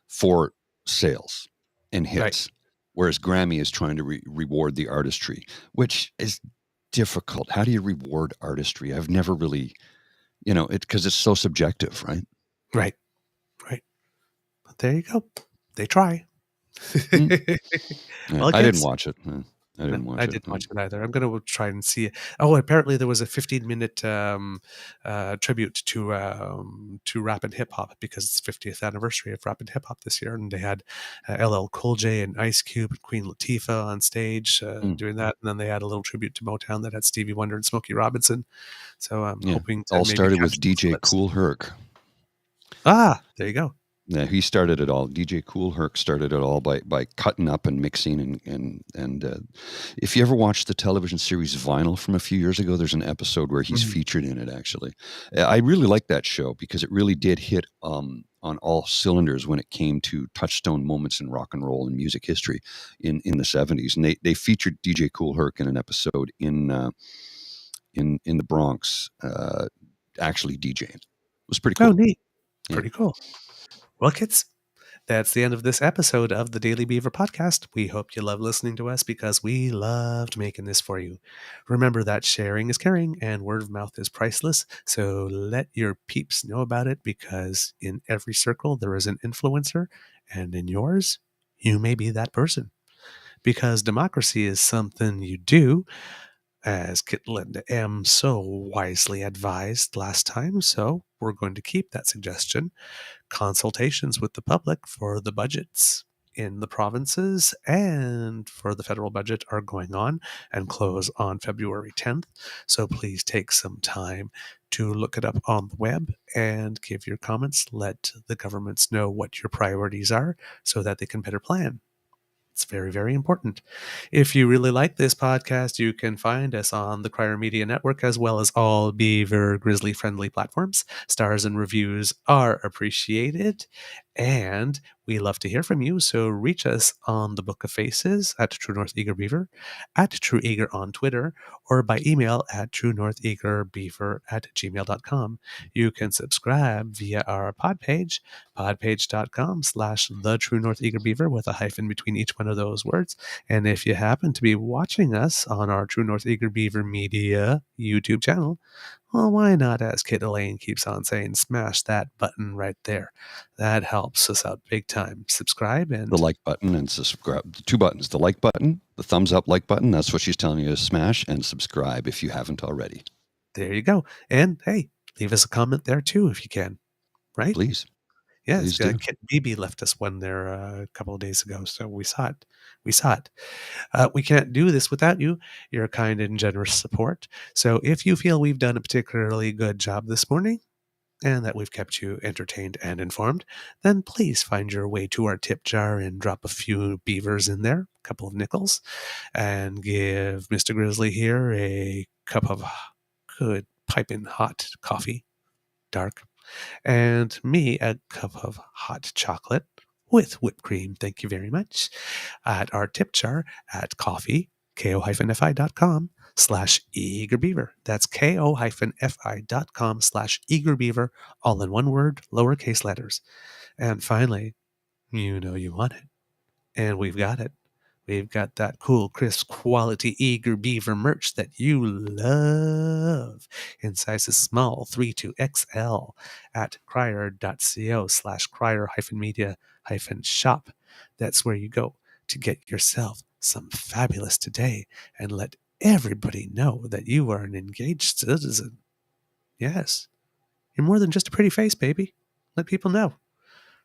for sales and hits, Right. whereas Grammy is trying to reward the artistry, which is difficult. How do you reward artistry? I've never really, because it's so subjective, right? Right. Right. But there you go. They try. Yeah, Well, I didn't kids, watch it. I didn't watch I it. didn't watch it either. I'm going to try and see it. Oh, apparently there was a 15-minute tribute to rap and hip hop because it's 50th anniversary of rap and hip hop this year, and they had LL Cool J and Ice Cube and Queen Latifah on stage doing that, and then they had a little tribute to Motown that had Stevie Wonder and Smokey Robinson. So I'm hoping to all maybe started catch with those DJ clips. Kool Herc. Ah, there you go. Yeah, he started it all. DJ Kool Herc started it all by cutting up and mixing and if you ever watched the television series Vinyl from a few years ago, there's an episode where he's featured in it. Actually, I really liked that show because it really did hit on all cylinders when it came to touchstone moments in rock and roll and music history in the 70s, and they featured DJ Kool Herc in an episode in the Bronx, actually DJing. It was pretty cool. Oh, neat. Yeah. Pretty cool. Well, kids, that's the end of this episode of the Daily Beaver podcast. We hope you love listening to us because we loved making this for you. Remember that sharing is caring and word of mouth is priceless. So let your peeps know about it because in every circle there is an influencer, and in yours, you may be that person. Because democracy is something you do, as Kit Linda M so wisely advised last time. So we're going to keep that suggestion. Consultations with the public for the budgets in the provinces and for the federal budget are going on and close on February 10th. So please take some time to look it up on the web and give your comments. Let the governments know what your priorities are so that they can better plan. It's very, very important. If you really like this podcast, you can find us on the Crier Media Network as well as all Beaver Grizzly friendly platforms. Stars and reviews are appreciated, and we love to hear from you. So reach us on the Book of Faces at True North Eager Beaver, at True Eager on Twitter, or by email at truenortheagerbeaver@gmail.com. You can subscribe via our pod page, podpage.com/the True North Eager Beaver with a hyphen between each one of those words. And if you happen to be watching us on our True North Eager Beaver Media YouTube channel, well, why not, as Kit Elaine keeps on saying, smash that button right there. That helps us out big time. Subscribe and the like button and subscribe. The 2 buttons, the like button, the thumbs up like button. That's what she's telling you to smash, and subscribe if you haven't already. there you go. And hey, leave us a comment there too if you can. Right? Please. Yeah, Please do. Kit BB left us one there a couple of days ago, so we saw it. We saw it. We can't do this without you, your kind and generous support. So if you feel we've done a particularly good job this morning and that we've kept you entertained and informed, then please find your way to our tip jar and drop a few beavers in there, a couple of nickels, and give Mr. Grizzly here a cup of good piping hot coffee, dark, and me a cup of hot chocolate with whipped cream. Thank you very much. At our tip jar at coffee, ko-fi.com ko-fi.com/eagerbeaver. That's ko-fi.com/eagerbeaver, all in one word, lowercase letters. And finally, you know you want it. And we've got it. We've got that cool, crisp, quality Eager Beaver merch that you love in sizes small 3 to XL at crier.co/crier-media-shop. That's where you go to get yourself some fabulous today and let everybody know that you are an engaged citizen. Yes, you're more than just a pretty face, baby. Let people know.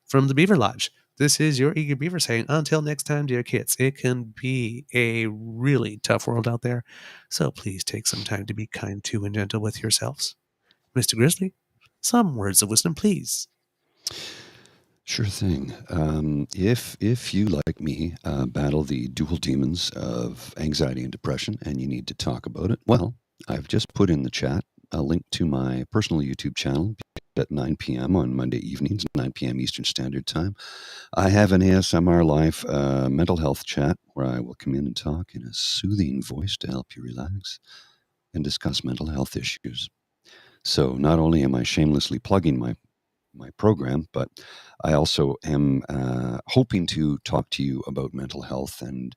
From the Beaver Lodge, this is your Eager Beaver saying, until next time, dear kids, it can be a really tough world out there, so please take some time to be kind to and gentle with yourselves. Mr. Grizzly, some words of wisdom, please. Sure thing. If you, like me, battle the dual demons of anxiety and depression and you need to talk about it, well, I've just put in the chat a link to my personal YouTube channel at 9 p.m. on Monday evenings, 9 p.m. Eastern Standard Time. I have an ASMR live mental health chat where I will come in and talk in a soothing voice to help you relax and discuss mental health issues. So not only am I shamelessly plugging my program, but I also am hoping to talk to you about mental health and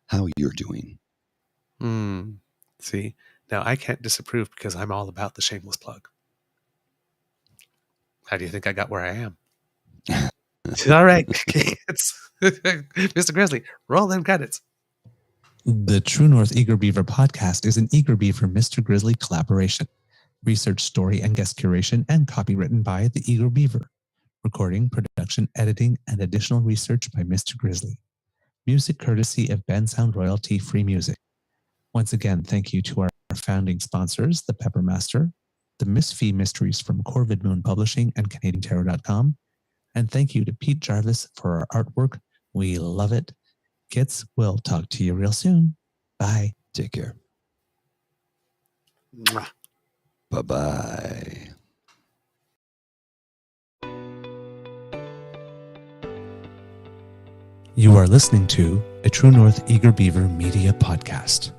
how you're doing. See, now I can't disapprove because I'm all about the shameless plug. How do you think I got where I am? All right, Mr. Grizzly, roll them credits. The True North Eager Beaver podcast is an Eager Beaver Mr. Grizzly collaboration. Research, story, and guest curation and copy written by the Eager Beaver. Recording, production, editing, and additional research by Mr. Grizzly. Music courtesy of Ben Sound Royalty Free Music. Once again, thank you to our founding sponsors, the Peppermaster, the Miss Fee Mysteries from Corvid Moon Publishing and CanadianTarot.com. And thank you to Pete Jarvis for our artwork. We love it. Kids, we'll talk to you real soon. Bye. Take care. Mwah. Bye-bye. You are listening to a True North Eager Beaver Media Podcast.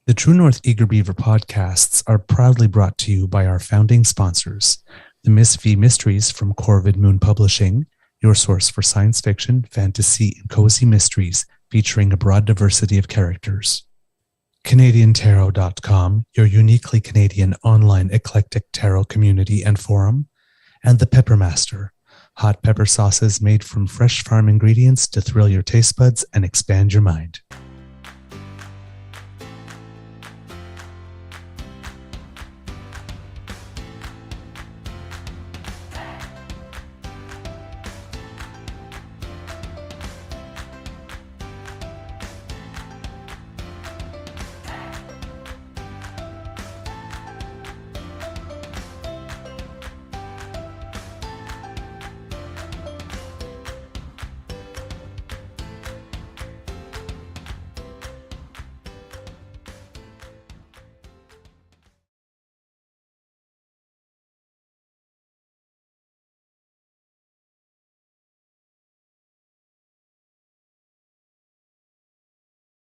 The True North Eager Beaver podcasts are proudly brought to you by our founding sponsors, the Miss Fee Mysteries from Corvid Moon Publishing, your source for science fiction, fantasy, and cozy mysteries featuring a broad diversity of characters. CanadianTarot.com, your uniquely Canadian online eclectic tarot community and forum, and the Peppermaster, hot pepper sauces made from fresh farm ingredients to thrill your taste buds and expand your mind.